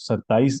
27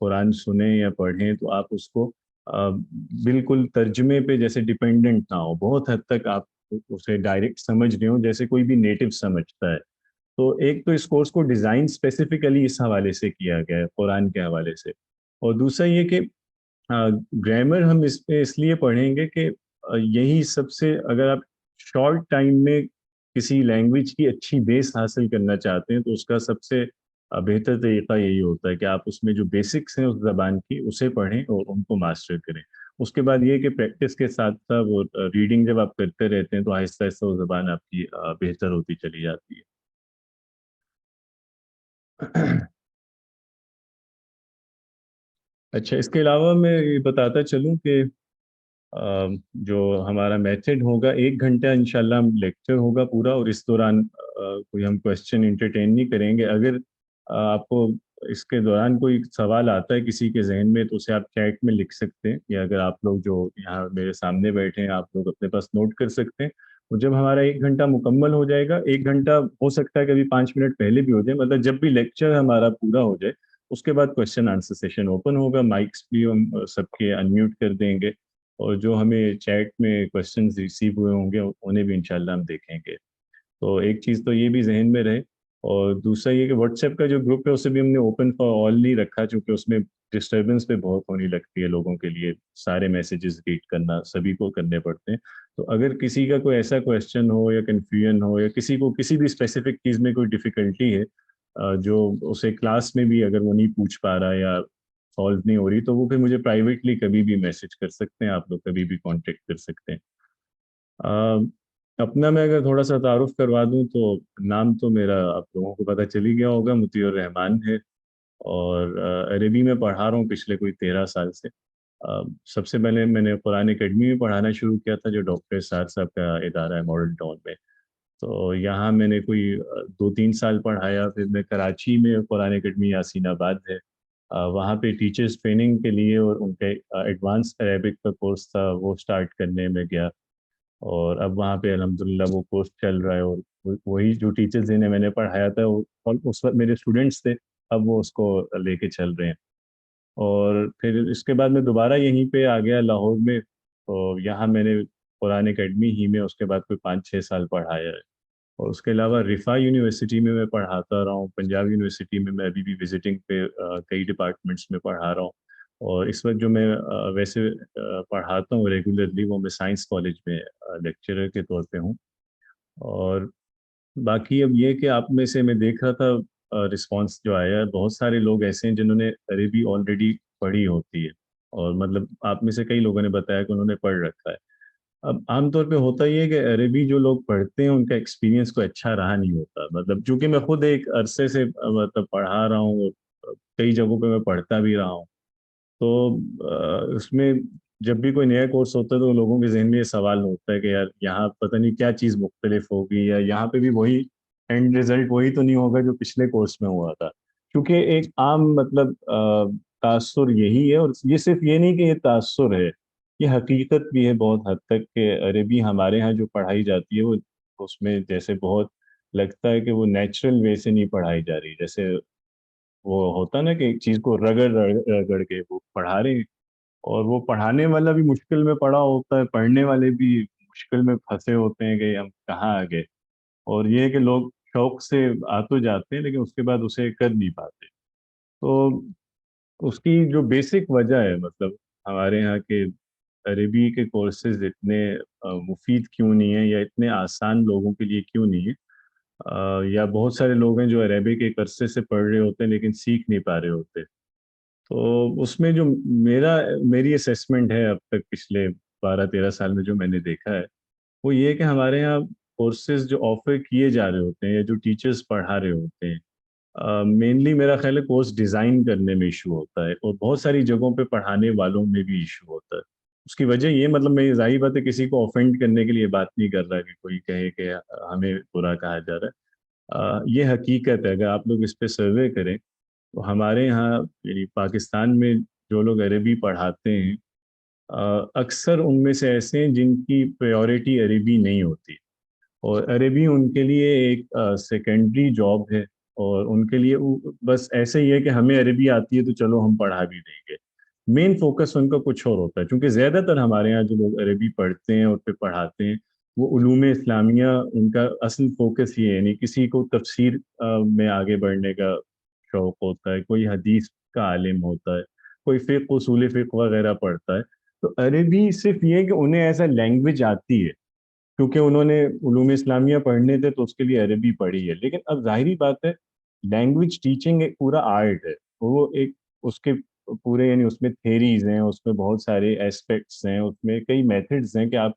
قرآن سنیں یا پڑھیں تو آپ اس کو بالکل ترجمے پہ جیسے ڈپینڈنٹ نہ ہو، بہت حد تک آپ اسے ڈائریکٹ سمجھ رہے ہوں جیسے کوئی بھی نیٹو سمجھتا ہے. تو ایک تو اس کورس کو ڈیزائن اسپیسیفکلی اس حوالے سے کیا گیا ہے قرآن کے حوالے سے. اور دوسرا یہ کہ گرامر ہم اس پہ اس لیے پڑھیں گے کہ یہی سب سے، اگر آپ شارٹ ٹائم میں کسی لینگویج کی اچھی بیس حاصل کرنا چاہتے ہیں تو اس کا سب سے بہتر طریقہ یہی ہوتا ہے کہ آپ اس میں جو بیسکس ہیں اس زبان کی اسے پڑھیں اور ان کو ماسٹر کریں. اس کے بعد یہ کہ پریکٹس کے ساتھ ساتھ وہ ریڈنگ جب آپ کرتے رہتے ہیں تو آہستہ آہستہ وہ زبان آپ کی بہتر ہوتی چلی جاتی ہے. اچھا، اس کے علاوہ میں یہ بتاتا چلوں کہ جو ہمارا میتھڈ ہوگا، 1 گھنٹہ انشاءاللہ ہم لیکچر ہوگا پورا، اور اس دوران کوئی ہم کوشچن انٹرٹین نہیں کریں گے. اگر آپ کو اس کے دوران کوئی سوال آتا ہے کسی کے ذہن میں تو اسے آپ چیٹ میں لکھ سکتے ہیں، یا اگر آپ لوگ جو یہاں میرے سامنے بیٹھے ہیں آپ لوگ اپنے پاس نوٹ کر سکتے ہیں. اور جب ہمارا 1 گھنٹہ مکمل ہو جائے گا، 1 گھنٹہ ہو سکتا ہے کبھی 5 منٹ پہلے بھی ہو جائے، مطلب جب بھی لیکچر ہمارا پورا ہو جائے اس کے بعد کوشچن آنسر سیشن اوپن ہوگا. مائکس بھی ہم سب کے انمیوٹ کر دیں گے، اور جو ہمیں چیٹ میں کوشچنز ریسیو ہوئے ہوں گے انہیں بھی انشاءاللہ ہم دیکھیں گے. تو ایک چیز تو یہ بھی ذہن میں رہے. اور دوسرا یہ کہ واٹس ایپ کا جو گروپ ہے اسے بھی ہم نے اوپن فار آل نہیں رکھا، چونکہ اس میں ڈسٹربنس پہ بہت ہونی لگتی ہے لوگوں کے لیے، سارے میسیجز ریڈ کرنا سبھی کو کرنے پڑتے ہیں. تو اگر کسی کا کوئی ایسا کویشچن ہو یا کنفیوژن ہو، یا کسی کو کسی بھی اسپیسیفک چیز میں کوئی ڈیفیکلٹی ہے جو اسے کلاس میں بھی اگر وہ نہیں پوچھ پا رہا یا سالو نہیں ہو رہی، تو وہ پھر مجھے پرائیویٹلی کبھی بھی میسج کر سکتے ہیں، آپ لوگ کبھی بھی کانٹیکٹ کر سکتے ہیں. اپنا میں اگر تھوڑا سا تعارف کروا دوں تو نام تو میرا آپ لوگوں کو پتہ چل ہی گیا ہوگا، مطیع الرحمان ہے. اور عربی میں پڑھا رہا ہوں پچھلے کوئی 13 سال سے. سب سے پہلے میں نے قرآن اکیڈمی میں پڑھانا شروع کیا تھا، جو ڈاکٹر اسرار صاحب کا ادارہ ہے ماڈل ٹاؤن میں. تو یہاں میں نے کوئی 2-3 سال پڑھایا. پھر میں کراچی میں قرآن اکیڈمی یاسین آباد ہے، وہاں پہ ٹیچرز ٹریننگ کے لیے اور ان کے ایڈوانس عربک کا کورس تھا وہ سٹارٹ کرنے میں گیا. اور اب وہاں پہ الحمدللہ وہ کورس چل رہا ہے، اور وہی جو ٹیچرز جنہیں میں نے پڑھایا تھا وہ اس وقت میرے اسٹوڈنٹس تھے، اب وہ اس کو لے کے چل رہے ہیں. اور پھر اس کے بعد میں دوبارہ یہیں پہ آ گیا لاہور میں. تو یہاں میں نے قرآن اکیڈمی ہی میں اس کے بعد کوئی 5-6 سال پڑھایا ہے. اور اس کے علاوہ رفا یونیورسٹی میں پڑھاتا رہا ہوں. پنجاب یونیورسٹی میں ابھی بھی وزٹنگ پہ کئی ڈپارٹمنٹس میں پڑھا رہا ہوں. اور اس وقت جو میں ویسے پڑھاتا ہوں ریگولرلی وہ میں سائنس کالج میں لیکچرر کے طور پہ ہوں. اور باقی اب یہ کہ آپ میں سے میں دیکھ رہا تھا رسپانس جو آیا ہے، بہت سارے لوگ ایسے ہیں جنہوں نے عربی آلریڈی پڑھی ہوتی ہے، اور مطلب آپ میں سے کئی لوگوں نے بتایا کہ انہوں نے پڑھ رکھا ہے. اب عام طور پہ ہوتا یہ ہے کہ عربی جو لوگ پڑھتے ہیں ان کا ایکسپیرینس کوئی اچھا رہا نہیں ہوتا. مطلب چونکہ میں خود ایک عرصے سے مطلب پڑھا رہا ہوں، اور کئی جگہوں پہ میں پڑھتا بھی رہا ہوں. تو اس میں جب بھی کوئی نیا کورس ہوتا ہے تو لوگوں کے ذہن میں یہ سوال ہوتا ہے کہ یار یہاں پتہ نہیں کیا چیز مختلف ہوگی، یا یہاں پہ بھی وہی اینڈ رزلٹ وہی تو نہیں ہوگا جو پچھلے کورس میں ہوا تھا. کیونکہ ایک عام مطلب تاثر یہی ہے، اور یہ صرف یہ نہیں کہ یہ تاثر ہے، یہ حقیقت بھی ہے بہت حد تک، کہ عربی ہمارے ہاں جو پڑھائی جاتی ہے وہ اس میں جیسے بہت لگتا ہے کہ وہ نیچرل وے سے نہیں پڑھائی جا رہی. جیسے وہ ہوتا نا کہ ایک چیز کو رگڑ رگڑ کے وہ پڑھا رہے ہیں، اور وہ پڑھانے والا بھی مشکل میں پڑا ہوتا ہے، پڑھنے والے بھی مشکل میں پھنسے ہوتے ہیں کہ ہم کہاں آ گئے. اور یہ ہے کہ لوگ شوق سے آ تو جاتے ہیں لیکن اس کے بعد اسے کر نہیں پاتے. تو اس کی جو بیسک وجہ ہے، مطلب ہمارے یہاں کے عربی کے کورسز اتنے مفید کیوں نہیں ہیں، یا اتنے آسان لوگوں کے لیے کیوں نہیں ہے. یا بہت سارے لوگ ہیں جو عربک ایک عرصے سے پڑھ رہے ہوتے ہیں لیکن سیکھ نہیں پا رہے ہوتے. تو اس میں جو میری اسیسمنٹ ہے اب تک پچھلے 12-13 سال میں جو میں نے دیکھا ہے، وہ یہ کہ ہمارے یہاں کورسز جو آفر کیے جا رہے ہوتے ہیں یا جو ٹیچرز پڑھا رہے ہوتے ہیں، مینلی میرا خیال ہے کورس ڈیزائن کرنے میں ایشو ہوتا ہے، اور بہت ساری جگہوں پہ پڑھانے والوں میں بھی ایشو ہوتا ہے. اس کی وجہ یہ، مطلب میں ظاہر بات ہے کسی کو آفینڈ کرنے کے لیے بات نہیں کر رہا کہ کوئی کہے کہ ہمیں برا کہا جا رہا ہے. یہ حقیقت ہے. اگر آپ لوگ اس پہ سروے کریں تو ہمارے یہاں یعنی پاکستان میں جو لوگ عربی پڑھاتے ہیں، اکثر ان میں سے ایسے ہیں جن کی پریورٹی عربی نہیں ہوتی، اور عربی ان کے لیے ایک سیکنڈری جاب ہے. اور ان کے لیے بس ایسے ہی ہے کہ ہمیں عربی آتی ہے تو چلو ہم پڑھا بھی دیں گے. مین فوکس ان کا کچھ اور ہوتا ہے، چونکہ زیادہ تر ہمارے یہاں جو لوگ عربی پڑھتے ہیں اور پھر پڑھاتے ہیں وہ علوم اسلامیہ ان کا اصل فوکس یہ ہے. نہیں کسی کو تفسیر میں آگے بڑھنے کا شوق ہوتا ہے، کوئی حدیث کا عالم ہوتا ہے، کوئی فقہ اصول فقہ وغیرہ پڑھتا ہے. تو عربی صرف یہ ہے کہ انہیں ایسا لینگویج آتی ہے، کیونکہ انہوں نے علوم اسلامیہ پڑھنے تھے تو اس کے لیے عربی پڑھی ہے. لیکن اب ظاہری بات ہے، لینگویج ٹیچنگ ایک پورا آرٹ ہے. وہ ایک اس کے پورے یعنی اس میں تھیریز ہیں، اس میں بہت سارے ایسپیکٹس ہیں، اس میں کئی میتھڈز ہیں کہ آپ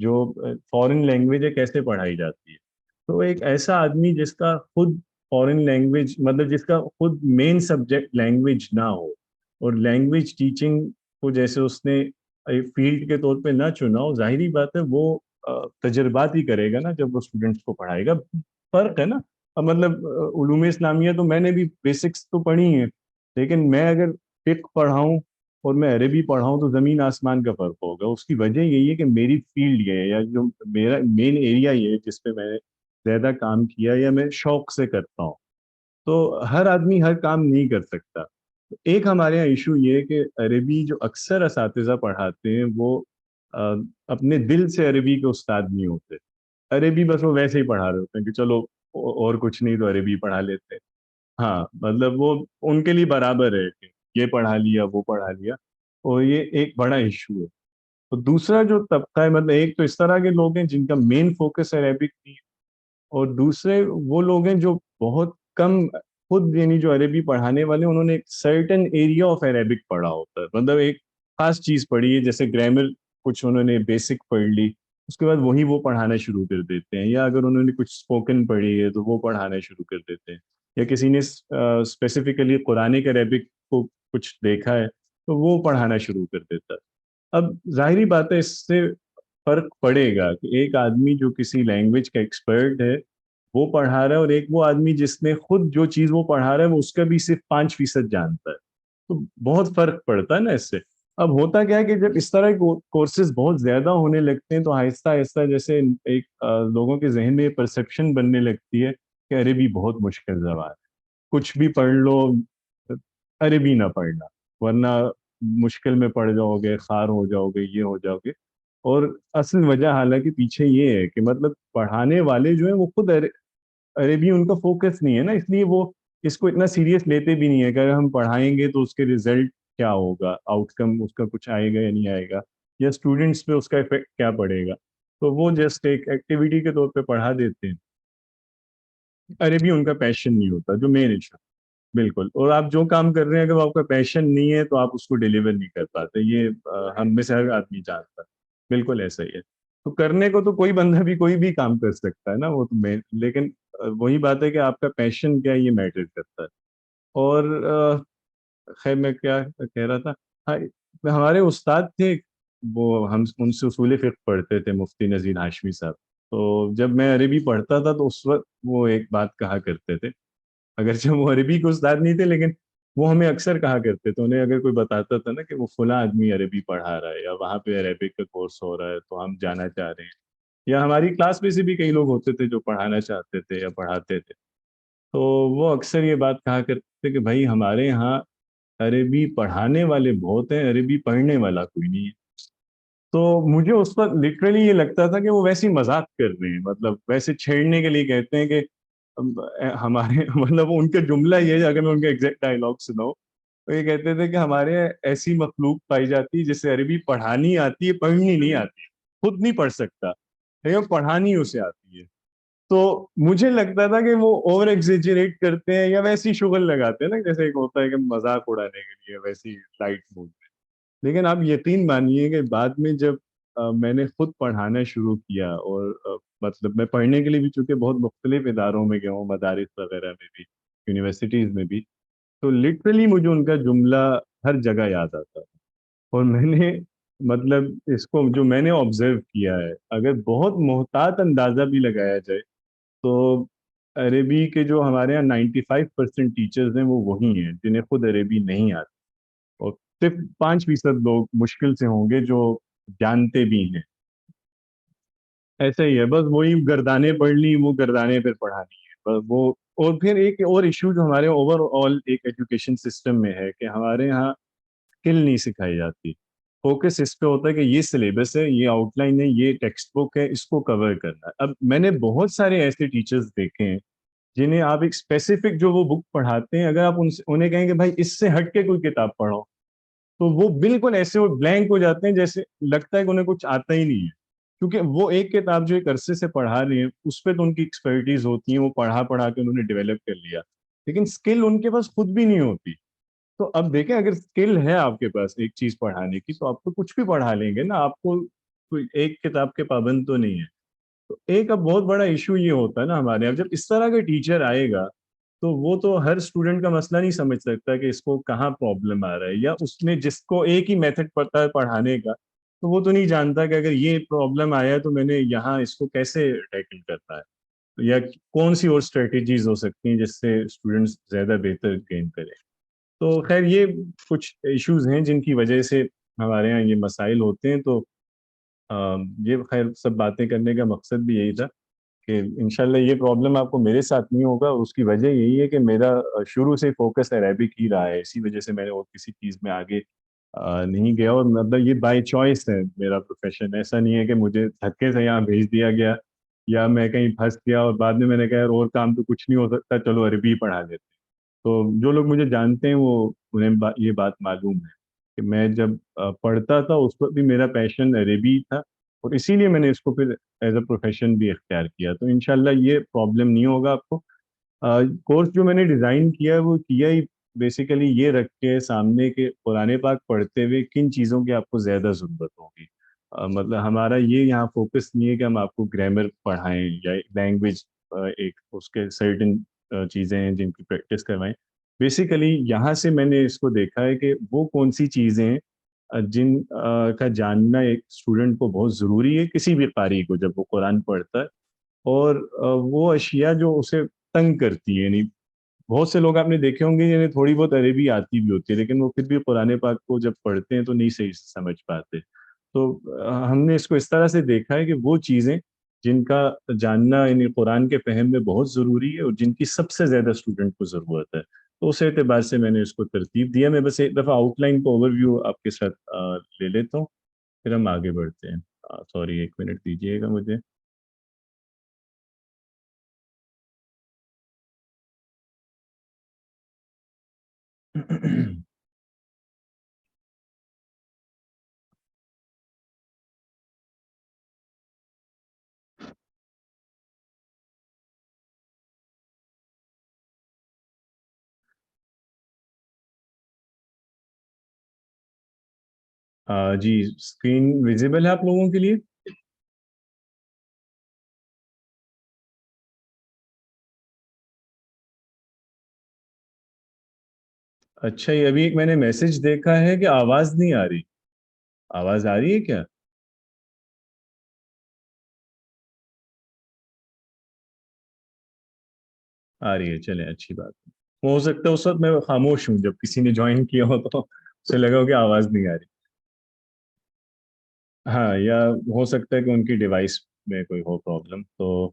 جو فورن لینگویج ہے کیسے پڑھائی جاتی ہے. تو ایک ایسا آدمی جس کا خود فورن لینگویج مطلب جس کا خود مین سبجیکٹ لینگویج نہ ہو اور لینگویج ٹیچنگ کو جیسے اس نے فیلڈ کے طور پہ نہ چنا ہو، ظاہری بات ہے وہ تجربات ہی کرے گا نا جب وہ اسٹوڈنٹس کو پڑھائے گا. فرق ہے نا. اب مطلب علوم اسلامیہ تو میں نے بھی بیسکس تو پڑھی ہیں، لیکن میں اگر فقہ پڑھاؤں اور میں عربی پڑھاؤں تو زمین آسمان کا فرق ہوگا. اس کی وجہ یہی ہے کہ میری فیلڈ یہ ہے، یا جو میرا مین ایریا یہ ہے جس پہ میں نے زیادہ کام کیا یا میں شوق سے کرتا ہوں. تو ہر آدمی ہر کام نہیں کر سکتا. ایک ہمارے یہاں ایشو یہ ہے کہ عربی جو اکثر اساتذہ پڑھاتے ہیں وہ آ، اپنے دل سے عربی کے استاد نہیں ہوتے. عربی بس وہ ویسے ہی پڑھا رہے ہوتے ہیں کہ چلو اور کچھ نہیں تو عربی پڑھا لیتے ہیں. ہاں مطلب وہ ان کے لیے برابر ہے کہ یہ پڑھا لیا وہ پڑھا لیا، اور یہ ایک بڑا ایشو ہے. تو دوسرا جو طبقہ ہے، مطلب ایک تو اس طرح کے لوگ ہیں جن کا مین فوکس عربک نہیں ہے، اور دوسرے وہ لوگ ہیں جو بہت کم خود یعنی جو عربی پڑھانے والے انہوں نے ایک سرٹن ایریا آف عربک پڑھا ہوتا ہے. مطلب ایک خاص چیز پڑھی ہے، جیسے گرامر کچھ انہوں نے بیسک پڑھ لی، اس کے بعد وہی وہ پڑھانا شروع کر دیتے ہیں. یا اگر انہوں نے کچھ اسپوکن پڑھی ہے تو وہ پڑھانا شروع کر دیتے ہیں. یا کسی نے اسپیسیفکلی قرآن کے عربک کو کچھ دیکھا ہے تو وہ پڑھانا شروع کر دیتا ہے. اب ظاہری بات ہے اس سے فرق پڑے گا کہ ایک آدمی جو کسی لینگویج کا ایکسپرٹ ہے وہ پڑھا رہا ہے، اور ایک وہ آدمی جس نے خود جو چیز وہ پڑھا رہا ہے وہ اس کا بھی صرف 5% جانتا ہے. تو بہت فرق پڑتا ہے نا اس سے. اب ہوتا کیا ہے کہ جب اس طرح کے کورسز بہت زیادہ ہونے لگتے ہیں تو آہستہ آہستہ جیسے ایک لوگوں کے ذہن میں یہ پرسپشن بننے لگتی ہے کہ عربی بہت مشکل زبان ہے، کچھ بھی پڑھ لو عربی نہ پڑھنا ورنہ مشکل میں پڑ جاؤ گے، خار ہو جاؤ گے، یہ ہو جاؤ گے. اور اصل وجہ حالانکہ پیچھے یہ ہے کہ مطلب پڑھانے والے جو ہیں وہ خود عربی ان کا فوکس نہیں ہے نا، اس لیے وہ اس کو اتنا سیریس لیتے بھی نہیں ہے کہ اگر ہم پڑھائیں گے تو اس کے ریزلٹ کیا ہوگا، آؤٹ کم اس کا کچھ آئے گا یا نہیں آئے گا، یا اسٹوڈنٹس پہ اس کا افیکٹ کیا پڑے گا. تو وہ جسٹ ایک ایکٹیویٹی کے طور پہ پڑھا دیتے ہیں. عربی ان کا پیشن نہیں ہوتا جو مین ایشو. بالکل. اور آپ جو کام کر رہے ہیں اگر وہ آپ کا پیشن نہیں ہے تو آپ اس کو ڈیلیور نہیں کر پاتے. یہ ہم میں سے ہر آدمی جانتا ہے. بالکل ایسا ہی ہے. تو کرنے کو تو کوئی بندہ بھی کوئی بھی کام کر سکتا ہے نا، وہ تو میں لیکن وہی بات ہے کہ آپ کا پیشن کیا ہے یہ میٹر کرتا ہے. اور خیر میں کیا کہہ رہا تھا. ہاں ہمارے استاد تھے، وہ ہم ان سے اصول فقہ پڑھتے تھے، مفتی نذیر ہاشمی صاحب. تو جب میں عربی پڑھتا تھا تو اس وقت وہ ایک بات کہا کرتے تھے، اگرچہ وہ عربی کے استاد نہیں تھے لیکن وہ ہمیں اکثر کہا کرتے تھے. انہیں اگر کوئی بتاتا تھا نا کہ وہ فلاں آدمی عربی پڑھا رہا ہے یا وہاں پہ عربک کا کورس ہو رہا ہے تو ہم جانا چاہ رہے ہیں، یا ہماری کلاس میں سے بھی کئی لوگ ہوتے تھے جو پڑھانا چاہتے تھے یا پڑھاتے تھے، تو وہ اکثر یہ بات کہا کرتے تھے کہ بھائی ہمارے یہاں عربی پڑھانے والے بہت ہیں، عربی پڑھنے والا کوئی نہیں ہے. تو مجھے اس وقت لٹرلی یہ لگتا تھا کہ وہ ویسے ہی مذاق کر رہے ہیں، مطلب ویسے چھیڑنے کے لیے کہتے ہیں کہ ہمارے مطلب ان کا جملہ یہ ہے، اگر میں ان کا ایگزیکٹ ڈائلاگ سناؤں تو یہ کہتے تھے کہ ہمارے ایسی مخلوق پائی جاتی ہے جسے عربی پڑھانی آتی ہے پڑھنی نہیں آتی. خود نہیں پڑھ سکتا لیکن پڑھانی اسے آتی ہے. تو مجھے لگتا تھا کہ وہ اوور ایگزیجریٹ کرتے ہیں یا ویسی شغل لگاتے ہیں نا، جیسے ایک ہوتا ہے کہ مذاق اڑانے کے لیے ویسی لائٹ موڈ میں. لیکن آپ یقین مانیے کہ بعد میں جب میں نے خود پڑھانا شروع کیا، اور مطلب میں پڑھنے کے لیے بھی چونکہ بہت مختلف اداروں میں گیا ہوں، مدارس وغیرہ میں بھی، یونیورسٹیز میں بھی، تو لٹرلی مجھے ان کا جملہ ہر جگہ یاد آتا ہے. اور میں نے مطلب اس کو جو میں نے آبزرو کیا ہے، اگر بہت محتاط اندازہ بھی لگایا جائے تو عربی کے جو ہمارے یہاں 95% ٹیچرز ہیں وہ وہی ہیں جنہیں خود عربی نہیں آتی، اور صرف 5% لوگ مشکل سے ہوں گے جو جانتے بھی ہیں. ایسا ہی ہے، بس وہی گردانے پڑھ لی، وہ گردانے پھر پڑھانی ہے بس وہ. اور پھر ایک اور ایشو جو ہمارے اوور آل ایک ایجوکیشن سسٹم میں ہے کہ ہمارے یہاں اسکل نہیں سکھائی جاتی. فوکس اس پہ ہوتا ہے کہ یہ سلیبس ہے، یہ آؤٹ لائن ہے، یہ ٹیکسٹ بک ہے، اس کو کور کرنا ہے. اب میں نے بہت سارے ایسے ٹیچرز دیکھے ہیں جنہیں آپ ایک اسپیسیفک جو وہ بک پڑھاتے ہیں، اگر آپ انہیں کہیں کہ بھائی اس سے ہٹ کے کوئی کتاب پڑھو، تو وہ بالکل ایسے وہ بلینک ہو جاتے ہیں، جیسے لگتا ہے کہ انہیں کچھ آتا ہی نہیں ہے. کیونکہ وہ ایک کتاب جو ایک عرصے سے پڑھا رہی ہیں اس پہ تو ان کی ایکسپرٹیز ہوتی ہیں، وہ پڑھا پڑھا کے انہوں نے ڈیولپ کر لیا، لیکن اسکل ان کے پاس خود بھی نہیں ہوتی. تو اب دیکھیں اگر اسکل ہے آپ کے پاس ایک چیز پڑھانے کی تو آپ تو کچھ بھی پڑھا لیں گے نا، آپ کو کوئی ایک کتاب کے پابند تو نہیں ہے. تو ایک اب بہت بڑا ایشو یہ ہوتا ہے نا ہمارے یہاں، جب اس طرح کا ٹیچر آئے گا تو وہ تو ہر اسٹوڈنٹ کا مسئلہ نہیں سمجھ سکتا کہ اس کو کہاں پرابلم آ رہا ہے، یا اس نے جس کو ایک ہی میتھڈ پڑتا ہے پڑھانے کا تو وہ تو نہیں جانتا کہ اگر یہ پرابلم آیا ہے تو میں نے یہاں اس کو کیسے ٹیکل کرنا ہے، یا کون سی اور اسٹریٹجیز ہو سکتی ہیں جس سے اسٹوڈنٹس زیادہ بہتر گین کریں. تو خیر یہ کچھ ایشوز ہیں جن کی وجہ سے ہمارے یہاں یہ مسائل ہوتے ہیں. تو یہ خیر سب باتیں کرنے کا مقصد بھی یہی تھا کہ انشاءاللہ یہ پرابلم آپ کو میرے ساتھ نہیں ہوگا. اس کی وجہ یہی ہے کہ میرا شروع سے فوکس عربک ہی رہا ہے، اسی وجہ سے میں نے اور کسی چیز میں آگے نہیں گیا. اور مطلب یہ بائی چوائس ہے میرا پروفیشن، ایسا نہیں ہے کہ مجھے دھکے سے یہاں بھیج دیا گیا یا میں کہیں پھنس گیا اور بعد میں نے کہا یار اور کام تو کچھ نہیں ہو سکتا، چلو عربی پڑھا لیتے. تو جو لوگ مجھے جانتے ہیں وہ انہیں یہ بات معلوم ہے کہ میں جب پڑھتا تھا اس وقت بھی میرا پیشن عربی تھا، اور اسی لیے میں نے اس کو پھر ایز اے پروفیشن بھی اختیار کیا. تو انشاءاللہ یہ پرابلم نہیں ہوگا آپ کو. کورس جو میں نے ڈیزائن کیا ہے وہ کیا ہی بیسیکلی یہ رکھ کے سامنے کے قرآن پاک پڑھتے ہوئے کن چیزوں کی آپ کو زیادہ ضرورت ہوگی. مطلب ہمارا یہ یہاں فوکس نہیں ہے کہ ہم آپ کو گرامر پڑھائیں یا لینگویج ایک اس کے سرٹن چیزیں ہیں جن کی پریکٹس کروائیں. بیسیکلی یہاں سے میں نے اس کو دیکھا ہے کہ وہ کون سی چیزیں ہیں جن کا جاننا ایک اسٹوڈنٹ کو بہت ضروری ہے، کسی بھی قاری کو جب وہ قرآن پڑھتا ہے. اور وہ اشیاء جو اسے تنگ کرتی ہیں، یعنی بہت سے لوگ آپ نے دیکھے ہوں گے جنہیں تھوڑی بہت عربی آتی بھی ہوتی ہے لیکن وہ پھر بھی قرآن پاک کو جب پڑھتے ہیں تو نہیں صحیح سے سمجھ پاتے. تو ہم نے اس کو اس طرح سے دیکھا ہے کہ وہ چیزیں جن کا جاننا یعنی قرآن کے فہم میں بہت ضروری ہے اور جن کی سب سے زیادہ اسٹوڈنٹ کو ضرورت ہے، تو اس اعتبار سے میں نے اس کو ترتیب دیا. میں بس ایک دفعہ آؤٹ لائن کو اوور ویو آپ کے ساتھ لے لیتا ہوں، پھر ہم آگے بڑھتے ہیں. سوری 1 منٹ دیجیے گا مجھے. جی اسکرین ویزیبل ہے آپ لوگوں کے لیے؟ اچھا، یہ ابھی ایک میں نے میسج دیکھا ہے کہ آواز نہیں آ رہی. آواز آ رہی ہے کیا؟ آ رہی ہے، چلیں اچھی بات ہے. ہو سکتا ہے اس وقت میں خاموش ہوں جب کسی نے جوائن کیا ہو تو اسے لگا ہو کہ آواز نہیں آ رہی. ہاں، یا ہو سکتا ہے کہ ان کی ڈیوائس میں کوئی ہو پرابلم. تو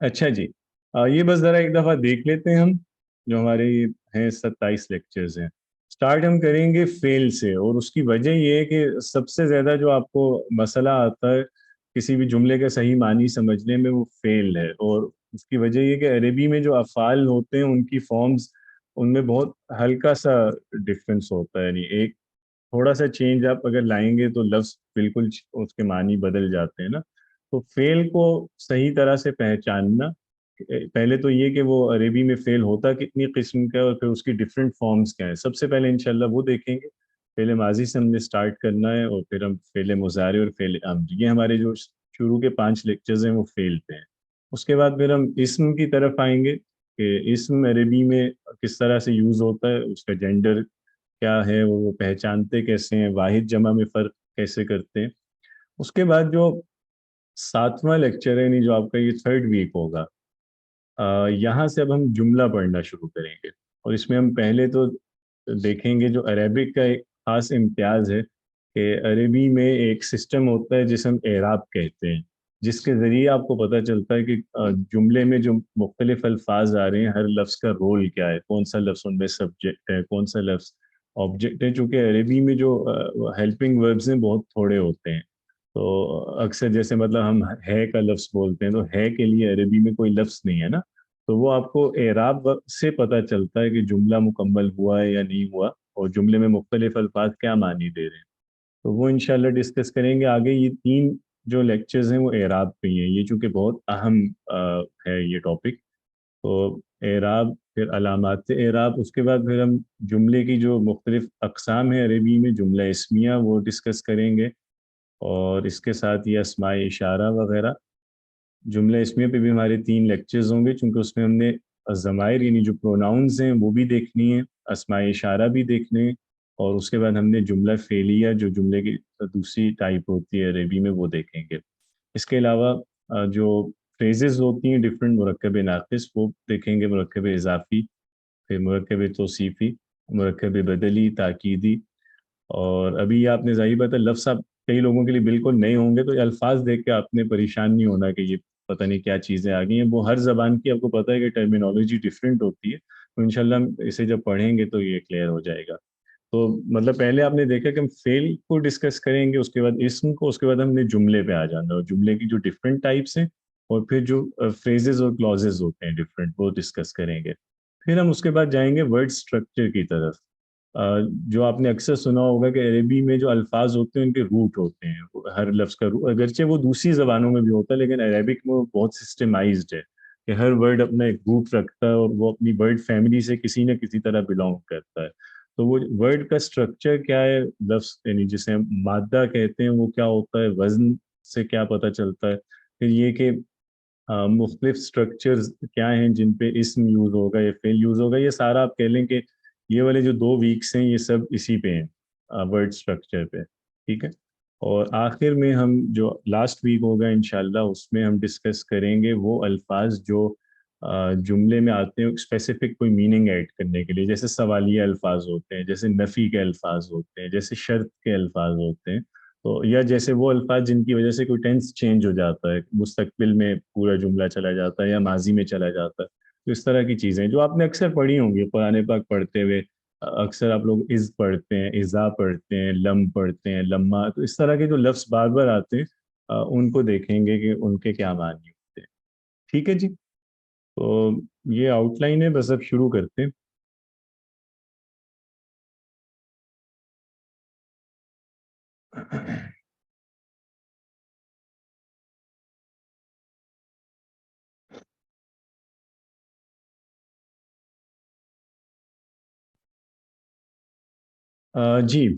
اچھا جی، یہ بس ذرا ایک دفعہ دیکھ لیتے ہیں ہم جو ہمارے یہ ہیں 27 لیکچرز ہیں. سٹارٹ ہم کریں گے فیل سے، اور اس کی وجہ یہ ہے کہ سب سے زیادہ جو آپ کو مسئلہ آتا ہے کسی بھی جملے کا صحیح معنی سمجھنے میں وہ فیل ہے. اور اس کی وجہ یہ کہ عربی میں جو افعال ہوتے ہیں ان کی فارمز ان میں بہت ہلکا سا ڈفرینس ہوتا ہے، یعنی ایک تھوڑا سا چینج آپ اگر لائیں گے تو لفظ بالکل اس کے معنی بدل جاتے ہیں نا. تو فیل کو صحیح طرح سے پہچاننا، پہلے تو یہ کہ وہ عربی میں فیل ہوتا کتنی قسم کا ہے اور پھر اس کی ڈفرینٹ فارمز کیا ہیں، سب سے پہلے انشاءاللہ وہ دیکھیں گے. فعل ماضی سے ہم نے سٹارٹ کرنا ہے اور پھر ہم فعل مضارع اور فعل امر، یہ ہمارے جو شروع کے 5 لیکچرز ہیں وہ فیل پہ ہیں. اس کے بعد پھر ہم اسم کی طرف آئیں گے کہ اسم عربی میں کس طرح سے یوز ہوتا ہے، اس کا جینڈر کیا ہے، وہ پہچانتے کیسے ہیں، واحد جمع میں فرق کیسے کرتے ہیں. اس کے بعد جو 7واں لیکچر ہے، یعنی جو آپ کا یہ 3rd ویک ہوگا، یہاں سے اب ہم جملہ پڑھنا شروع کریں گے. اور اس میں ہم پہلے تو دیکھیں گے جو عربک کا ایک خاص امتیاز ہے کہ عربی میں ایک سسٹم ہوتا ہے جسے ہم اعراب کہتے ہیں. جس کے ذریعے آپ کو پتہ چلتا ہے کہ جملے میں جو مختلف الفاظ آ رہے ہیں ہر لفظ کا رول کیا ہے، کون سا لفظ ان میں سبجیکٹ ہے، کون سا لفظ آبجیکٹ ہے. چونکہ عربی میں جو ہیلپنگ وربز ہیں بہت تھوڑے ہوتے ہیں، تو اکثر جیسے مطلب ہم ہے کا لفظ بولتے ہیں تو ہے کے لیے عربی میں کوئی لفظ نہیں ہے نا. تو وہ آپ کو اعراب سے پتہ چلتا ہے کہ جملہ مکمل ہوا ہے یا نہیں ہوا، اور جملے میں مختلف الفاظ کیا معنی دے رہے ہیں. تو وہ انشاءاللہ ڈسکس کریں گے آگے. یہ تین جو لیکچرز ہیں وہ اعراب پہ ہی ہیں، یہ چونکہ بہت اہم ہے یہ ٹاپک. تو اعراب، پھر علامات اعراب، اس کے بعد پھر ہم جملے کی جو مختلف اقسام ہیں عربی میں، جملہ اسمیہ وہ ڈسکس کریں گے، اور اس کے ساتھ یہ اسماء اشارہ وغیرہ. جملہ اسمیہ پہ بھی ہمارے تین لیکچرز ہوں گے، چونکہ اس میں ہم نے ضمائر یعنی جو پروناؤنز ہیں وہ بھی دیکھنی ہے، اسماء اشارہ بھی دیکھنے ہیں، اور اس کے بعد ہم نے جملہ فعلیہ جو جملے کی دوسری ٹائپ ہوتی ہے عربی میں وہ دیکھیں گے. اس کے علاوہ جو فریزز ہوتی ہیں ڈفرینٹ، مرکب ناقص وہ دیکھیں گے، مرکب اضافی، پھر مرکب توصیفی، مرکب بدلی، تاکیدی. اور ابھی آپ نے ظاہر بات ہے لفظ آپ کئی لوگوں کے لیے بالکل نئے ہوں گے، تو یہ الفاظ دیکھ کے آپ نے پریشان نہیں ہونا کہ یہ پتہ نہیں کیا چیزیں آ گئی ہیں. وہ ہر زبان کی آپ کو پتہ ہے کہ ٹرمینالوجی ڈفرینٹ ہوتی ہے، تو انشاءاللہ ہم اسے جب پڑھیں گے تو یہ کلیئر ہو جائے گا. تو مطلب پہلے آپ نے دیکھا کہ ہم فعل کو ڈسکس کریں گے، اس کے بعد اسم کو، اس کے بعد ہم نے جملے پہ آ جانا، اور جملے کی جو ڈفرینٹ ٹائپس ہیں، اور پھر جو فریزز اور کلازز ہوتے ہیں ڈفرینٹ وہ ڈسکس کریں گے. پھر ہم اس کے بعد جائیں گے ورڈ سٹرکچر کی طرف. جو آپ نے اکثر سنا ہوگا کہ عربی میں جو الفاظ ہوتے ہیں ان کے روٹ ہوتے ہیں، ہر لفظ کا روٹ، اگرچہ وہ دوسری زبانوں میں بھی ہوتا ہے لیکن عربک میں وہ بہت سسٹمائزڈ ہے کہ ہر ورڈ اپنا ایک روٹ رکھتا ہے، اور وہ اپنی ورڈ فیملی سے کسی نہ کسی طرح بلونگ کرتا ہے. تو وہ ورڈ کا سٹرکچر کیا ہے، لفظ یعنی جسے ہم مادہ کہتے ہیں وہ کیا ہوتا ہے، وزن سے کیا پتہ چلتا ہے. پھر یہ کہ مختلف سٹرکچرز کیا ہیں جن پہ اسم یوز ہوگا یا فعل یوز ہوگا. یہ سارا آپ کہہ لیں کہ یہ والے جو 2 ویکس ہیں یہ سب اسی پہ ہیں، ورڈ سٹرکچر پہ. ٹھیک ہے. اور آخر میں ہم جو لاسٹ ویک ہوگا انشاءاللہ اس میں ہم ڈسکس کریں گے وہ الفاظ جو جملے میں آتے ہیں اسپیسیفک کوئی میننگ ایڈ کرنے کے لیے، جیسے سوالیہ الفاظ ہوتے ہیں، جیسے نفی کے الفاظ ہوتے ہیں، جیسے شرط کے الفاظ ہوتے ہیں. تو یا جیسے وہ الفاظ جن کی وجہ سے کوئی ٹینس چینج ہو جاتا ہے، مستقبل میں پورا جملہ چلا جاتا ہے یا ماضی میں چلا جاتا ہے. تو اس طرح کی چیزیں جو آپ نے اکثر پڑھی ہوں گی قرآن پاک پڑھتے ہوئے. اکثر آپ لوگ از پڑھتے ہیں، اذا پڑھتے ہیں، لم پڑھتے ہیں، لما. تو اس طرح کے جو لفظ بار بار آتے ہیں ان کو دیکھیں گے کہ ان کے کیا معنی ہوتے ہیں. ٹھیک ہے جی. تو یہ آؤٹ لائن ہے، بس اب شروع کرتے ہیں. جی.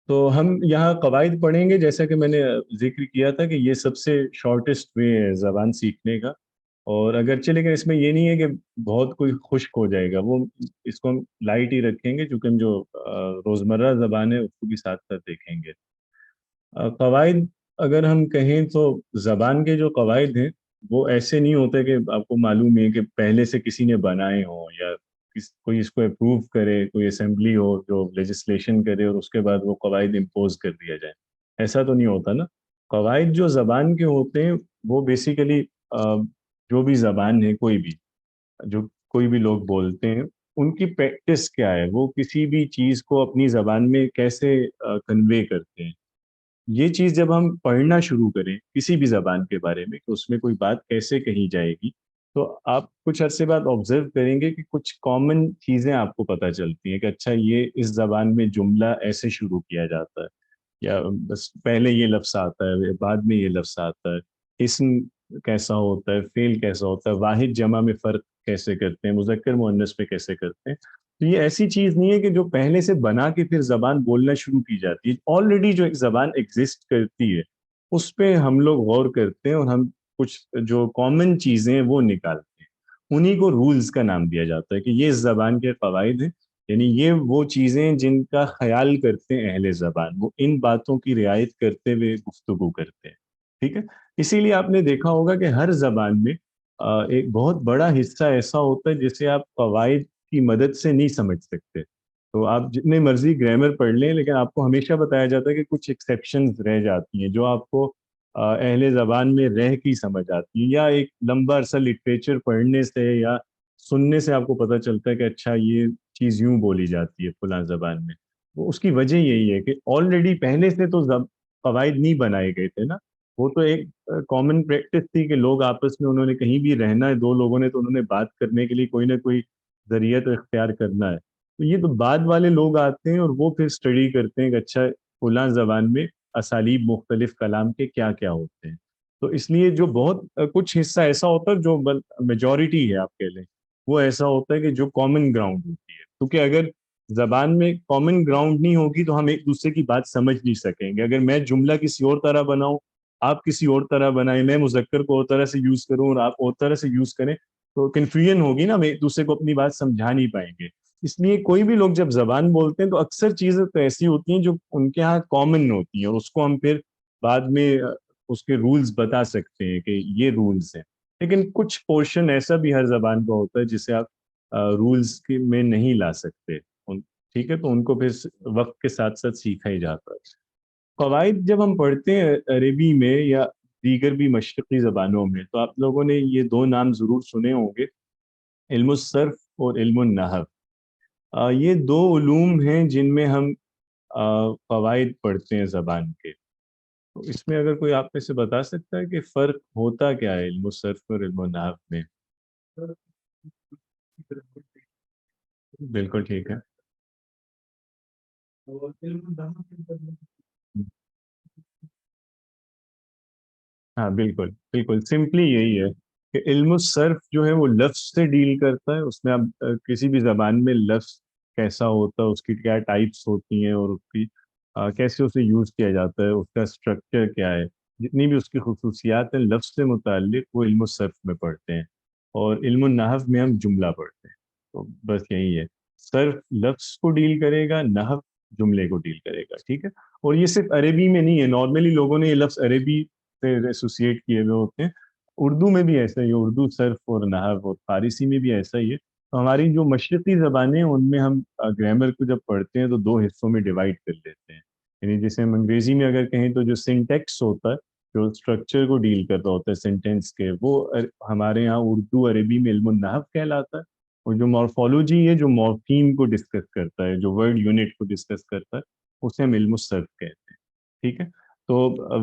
تو ہم یہاں قواعد پڑھیں گے، جیسا کہ میں نے ذکر کیا تھا کہ یہ سب سے شارٹیسٹ وے ہے زبان سیکھنے کا. اور اگرچہ لیکن اس میں یہ نہیں ہے کہ بہت کوئی خشک ہو جائے گا، وہ اس کو ہم لائٹ ہی رکھیں گے چونکہ ہم جو روزمرہ زبان ہے اس کو بھی ساتھ ساتھ دیکھیں گے. قواعد اگر ہم کہیں تو زبان کے جو قواعد ہیں وہ ایسے نہیں ہوتے کہ آپ کو معلوم ہے کہ پہلے سے کسی نے بنائے ہوں، یا کوئی اس کو اپروو کرے، کوئی اسمبلی ہو جو لیجسلیشن کرے اور اس کے بعد وہ قواعد امپوز کر دیا جائے. ایسا تو نہیں ہوتا نا. قواعد جو زبان کے ہوتے ہیں وہ بیسیکلی جو بھی زبان ہے، کوئی بھی جو کوئی بھی لوگ بولتے ہیں، ان کی پریکٹس کیا ہے، وہ کسی بھی چیز کو اپنی زبان میں کیسے کنوے کرتے ہیں. یہ چیز جب ہم پڑھنا شروع کریں کسی بھی زبان کے بارے میں کہ اس میں کوئی بات کیسے کہی جائے گی، تو آپ کچھ عرصے بعد آبزرو کریں گے کہ کچھ کامن چیزیں آپ کو پتہ چلتی ہیں کہ اچھا یہ اس زبان میں جملہ ایسے شروع کیا جاتا ہے، یا بس پہلے یہ لفظ آتا ہے بعد میں یہ لفظ آتا ہے، اسم کیسا ہوتا ہے، فعل کیسا ہوتا ہے، واحد جمع میں فرق کیسے کرتے ہیں، مذکر مؤنث پہ کیسے کرتے ہیں. تو یہ ایسی چیز نہیں ہے کہ جو پہلے سے بنا کے پھر زبان بولنا شروع کی جاتی ہے. آلریڈی جو ایک زبان ایگزسٹ کرتی ہے اس پہ ہم لوگ غور کرتے ہیں، اور ہم کچھ جو کامن چیزیں ہیں وہ نکالتے ہیں. انہی کو رولز کا نام دیا جاتا ہے کہ یہ اس زبان کے قواعد ہیں. یعنی یہ وہ چیزیں جن کا خیال کرتے ہیں اہل زبان، وہ ان باتوں کی رعایت کرتے ہوئے گفتگو کرتے ہیں. ٹھیک ہے. اسی لیے آپ نے دیکھا ہوگا کہ ہر زبان میں ایک بہت بڑا حصہ ایسا ہوتا ہے جسے آپ قواعد کی مدد سے نہیں سمجھ سکتے. تو آپ جتنے مرضی گرامر پڑھ لیں، لیکن آپ کو ہمیشہ بتایا جاتا ہے کہ کچھ ایکسیپشنز رہ جاتی ہیں جو آپ کو اہل زبان میں رہ کی سمجھ آتی ہیں، یا ایک لمبا عرصہ لٹریچر پڑھنے سے یا سننے سے آپ کو پتہ چلتا ہے کہ اچھا یہ چیز یوں بولی جاتی ہے فلاں زبان میں. تو اس کی وجہ یہی ہے کہ آلریڈی پہلے سے تو قواعد نہیں بنائے گئے تھے نا. وہ تو ایک کامن پریکٹس تھی کہ لوگ آپس میں انہوں نے کہیں بھی رہنا ہے، دو لوگوں نے تو انہوں نے بات کرنے کے لیے کوئی نہ کوئی ذریعہ تو اختیار کرنا ہے. تو یہ تو بعد والے لوگ آتے ہیں اور وہ پھر اسٹڈی کرتے ہیں کہ اچھا فلاں زبان میں اسالیب مختلف کلام کے کیا کیا ہوتے ہیں. تو اس لیے جو بہت کچھ حصہ ایسا ہوتا ہے جو میجورٹی ہے آپ کہہ لیں، وہ ایسا ہوتا ہے کہ جو کامن گراؤنڈ ہوتی ہے. کیونکہ اگر زبان میں کامن گراؤنڈ نہیں ہوگی تو ہم ایک دوسرے کی بات سمجھ نہیں سکیں گے. اگر میں جملہ کسی اور طرح بناؤں، آپ کسی اور طرح بنائیں، میں مذکر کو اور طرح سے یوز کروں اور آپ اور طرح سے یوز کریں، تو کنفیوژن ہوگی نا، ہم ایک دوسرے کو اپنی بات سمجھا نہیں پائیں گے. اس لیے کوئی بھی لوگ جب زبان بولتے ہیں تو اکثر چیزیں تو ایسی ہوتی ہیں جو ان کے ہاں کامن ہوتی ہیں، اور اس کو ہم پھر بعد میں اس کے رولز بتا سکتے ہیں کہ یہ رولز ہیں. لیکن کچھ پورشن ایسا بھی ہر زبان کا ہوتا ہے جسے آپ رولز میں نہیں لا سکتے. ٹھیک ہے، تو ان کو پھر وقت کے ساتھ ساتھ سیکھا ہی جاتا ہے. قواعد جب ہم پڑھتے ہیں عربی میں یا دیگر بھی مشرقی زبانوں میں، تو آپ لوگوں نے یہ دو نام ضرور سنے ہوں گے، علم الصرف اور علم النحو. یہ دو علوم ہیں جن میں ہم قواعد پڑھتے ہیں زبان کے. تو اس میں اگر کوئی آپ میں سے بتا سکتا ہے کہ فرق ہوتا کیا ہے علم الصرف اور علم النحو میں؟ بالکل ٹھیک ہے. ہاں بالکل بالکل، سمپلی یہی ہے کہ علم الصرف جو ہے وہ لفظ سے ڈیل کرتا ہے. اس میں اب کسی بھی زبان میں لفظ کیسا ہوتا ہے، اس کی کیا ٹائپس ہوتی ہیں، اور اس کی کیسے اسے یوز کیا جاتا ہے، اس کا اسٹرکچر کیا ہے، جتنی بھی اس کی خصوصیات ہیں لفظ سے متعلق، وہ علم الصرف میں پڑھتے ہیں. اور علم النحو میں ہم جملہ پڑھتے ہیں. تو بس یہی ہے، صرف لفظ کو ڈیل کرے گا، نحو جملے کو ڈیل کرے گا. ٹھیک ہے. اور یہ صرف عربی میں نہیں ہے، نارملی لوگوں نے یہ لفظ عربی سے ایسوسیٹ کیے ہوئے ہوتے ہیں. اردو میں بھی ایسا ہی ہے، اردو صرف اور نحو، اور فارسی میں بھی ایسا ہی ہے. تو ہماری جو مشرقی زبانیں ہیں ان میں ہم گرامر کو جب پڑھتے ہیں تو دو حصوں میں ڈیوائڈ کر لیتے ہیں. یعنی جیسے ہم انگریزی میں اگر کہیں تو جو سنٹیکس ہوتا ہے، جو اسٹرکچر کو ڈیل کرتا ہوتا ہے سینٹینس کے، وہ ہمارے یہاں اردو عربی میں علم النحو کہلاتا ہے. اور جو مورفولوجی ہے، جو مورفیم کو ڈسکس کرتا ہے، جو ورڈ یونٹ کو ڈسکس کرتا ہے، اسے ہم علم الصرف کہتے ہیں. ٹھیک ہے. تو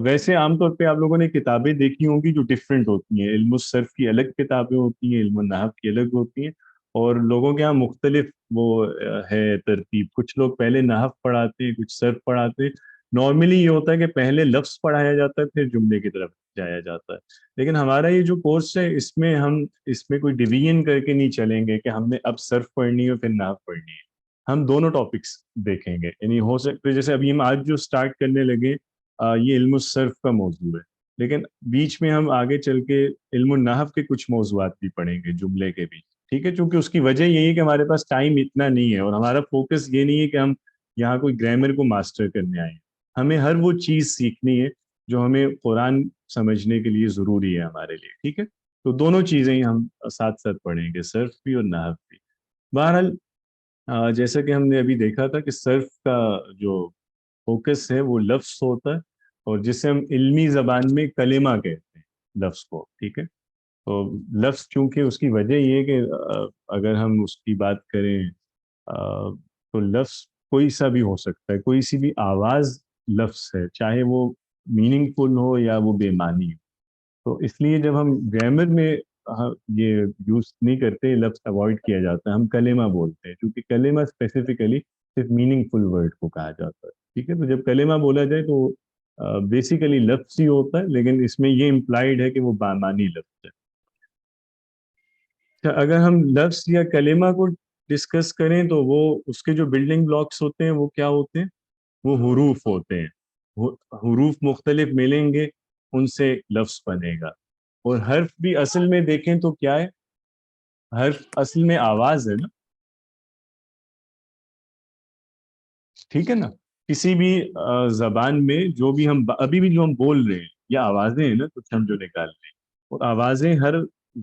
ویسے عام طور پہ آپ لوگوں نے کتابیں دیکھی ہوں گی جو ڈفرینٹ ہوتی ہیں. علم الصرف کی الگ کتابیں ہوتی ہیں، علم النحو کی الگ ہوتی ہیں. اور لوگوں کے یہاں مختلف وہ ہے ترتیب. کچھ لوگ پہلے نحو پڑھاتے ہیں، کچھ صرف پڑھاتے ہیں. نارملی یہ ہوتا ہے کہ پہلے لفظ پڑھایا جاتا ہے، پھر جملے کی طرف جایا جاتا ہے. لیکن ہمارا یہ جو کورس ہے، اس میں ہم اس میں کوئی ڈویژن کر کے نہیں چلیں گے کہ ہم نے اب صرف پڑھنی ہے پھر نحو پڑھنی ہے. ہم دونوں ٹاپکس دیکھیں گے. یعنی ہو سکتا ہے جیسے ابھی ہم آج جو سٹارٹ کرنے لگے، یہ علم الصرف کا موضوع ہے، لیکن بیچ میں ہم آگے چل کے علم النحو کے کچھ موضوعات بھی پڑھیں گے جملے کے بھی. ٹھیک ہے. چونکہ اس کی وجہ یہی ہے کہ ہمارے پاس ٹائم اتنا نہیں ہے، اور ہمارا فوکس یہ نہیں ہے کہ ہم یہاں کوئی گرامر کو ماسٹر کرنے آئے ہیں. ہمیں ہر وہ چیز سیکھنی ہے جو ہمیں قرآن سمجھنے کے لیے ضروری ہے ہمارے لیے. ٹھیک ہے. تو دونوں چیزیں ہی ہم ساتھ ساتھ پڑھیں گے، صرف بھی اور نحو بھی. بہرحال جیسا کہ ہم نے ابھی دیکھا تھا کہ صرف کا جو فوکس ہے وہ لفظ ہوتا ہے، اور جسے ہم علمی زبان میں کلمہ کہتے ہیں لفظ کو. ٹھیک ہے. تو لفظ چونکہ اس کی وجہ یہ ہے کہ اگر ہم اس کی بات کریں تو لفظ کوئی سا بھی ہو سکتا ہے، کوئی سی بھی آواز لفظ ہے، چاہے وہ میننگ فل ہو یا وہ بے معنی ہو. تو اس لیے جب ہم گرامر میں یہ یوز نہیں کرتے، لفظ اوائڈ کیا جاتا ہے، ہم کلمہ بولتے ہیں. کیونکہ کلمہ اسپیسیفکلی صرف میننگ فل ورڈ کو کہا جاتا ہے. ٹھیک ہے. تو جب کلمہ بولا جائے تو بیسیکلی لفظ ہی ہوتا ہے، لیکن اس میں یہ امپلائڈ ہے کہ وہ بامانی لفظ ہے. اگر ہم لفظ یا کلمہ کو ڈسکس کریں تو وہ اس کے جو بلڈنگ بلاکس ہوتے ہیں وہ کیا ہوتے ہیں؟ وہ حروف ہوتے ہیں. حروف مختلف ملیں گے، ان سے لفظ بنے گا. اور حرف بھی اصل میں دیکھیں تو کیا ہے؟ حرف اصل میں آواز ہے نا. ٹھیک ہے نا. کسی بھی زبان میں جو بھی ہم ابھی بھی جو ہم بول رہے ہیں یا آوازیں ہیں نا کچھ ہم جو نکال رہے ہیں، اور آوازیں ہر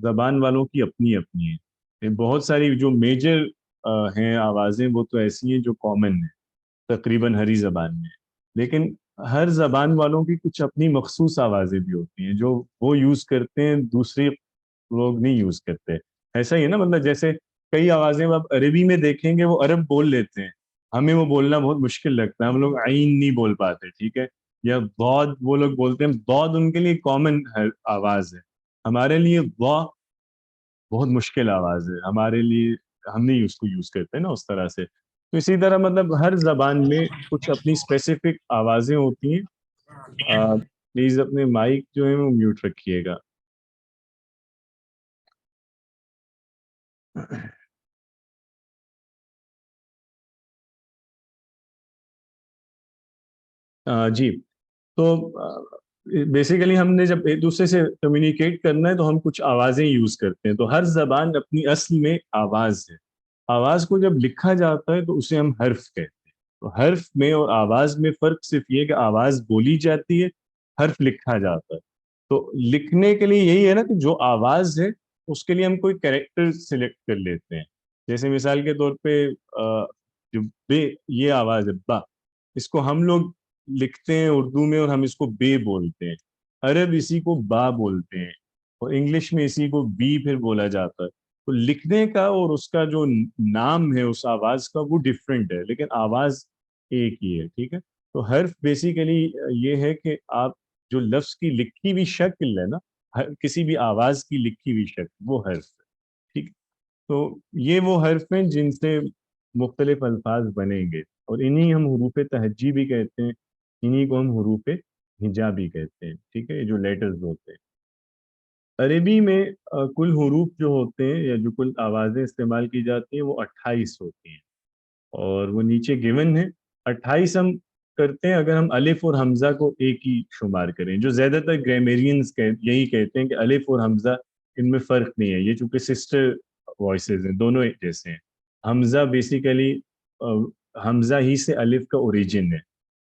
زبان والوں کی اپنی اپنی ہیں. بہت ساری جو میجر ہیں آوازیں وہ تو ایسی ہیں جو کامن ہیں تقریباً ہر ہی زبان میں، لیکن ہر زبان والوں کی کچھ اپنی مخصوص آوازیں بھی ہوتی ہیں جو وہ یوز کرتے ہیں، دوسرے لوگ نہیں یوز کرتے. ایسا ہی ہے نا، مطلب جیسے کئی آوازیں آپ عربی میں دیکھیں گے وہ عرب بول لیتے ہیں، ہمیں وہ بولنا بہت مشکل لگتا ہے، ہم لوگ عین نہیں بول پاتے، ٹھیک ہے، یا ضاد وہ لوگ بولتے ہیں، ضاد ان کے لیے کامن آواز ہے، ہمارے لیے وا بہت مشکل آواز ہے ہمارے لیے، ہم نہیں اس کو یوز کرتے نا اس طرح سے. تو اسی طرح مطلب ہر زبان میں کچھ اپنی اسپیسیفک آوازیں ہوتی ہیں. پلیز اپنے مائک جو ہے وہ میوٹ رکھیے گا. جی، تو بیسیکلی ہم نے جب ایک دوسرے سے کمیونیکیٹ کرنا ہے تو ہم کچھ آوازیں یوز کرتے ہیں. تو ہر زبان اپنی اصل میں آواز ہے. آواز کو جب لکھا جاتا ہے تو اسے ہم حرف کہتے ہیں. تو حرف میں اور آواز میں فرق صرف یہ کہ آواز بولی جاتی ہے، حرف لکھا جاتا ہے. تو لکھنے کے لیے یہی ہے نا کہ جو آواز ہے اس کے لیے ہم کوئی کریکٹر سلیکٹ کر لیتے ہیں. جیسے مثال کے طور پہ جو بے، یہ آواز ہے با، اس کو ہم لوگ لکھتے ہیں اردو میں اور ہم اس کو بے بولتے ہیں. عرب اسی کو با بولتے ہیں اور انگلش میں اسی کو بی پھر بولا جاتا ہے. تو لکھنے کا اور اس کا جو نام ہے اس آواز کا وہ ڈفرینٹ ہے، لیکن آواز ایک ہی ہے. ٹھیک ہے، تو حرف بیسیکلی یہ ہے کہ آپ جو لفظ کی لکھی ہوئی شکل ہے نا، کسی بھی آواز کی لکھی ہوئی شکل وہ حرف ہے. ٹھیک، تو یہ وہ حرف ہیں جن سے مختلف الفاظ بنیں گے، اور انہی ہم حروف تہجی بھی کہتے ہیں، انہی کو ہم حروف ہجا بھی کہتے ہیں. ٹھیک ہے، یہ جو لیٹرز ہوتے ہیں. عربی میں کل حروف جو ہوتے ہیں یا جو کل آوازیں استعمال کی جاتی ہیں وہ 28 ہوتی ہیں، اور وہ نیچے گیون ہے. 28 ہم کرتے ہیں اگر ہم الف اور حمزہ کو ایک ہی شمار کریں. جو زیادہ تر گرامرینز یہی کہتے ہیں کہ الف اور حمزہ ان میں فرق نہیں ہے، یہ چونکہ سسٹر وائسز ہیں، دونوں ایک جیسے ہیں. حمزہ بیسیکلی حمزہ ہی سے الف کا اوریجن ہے.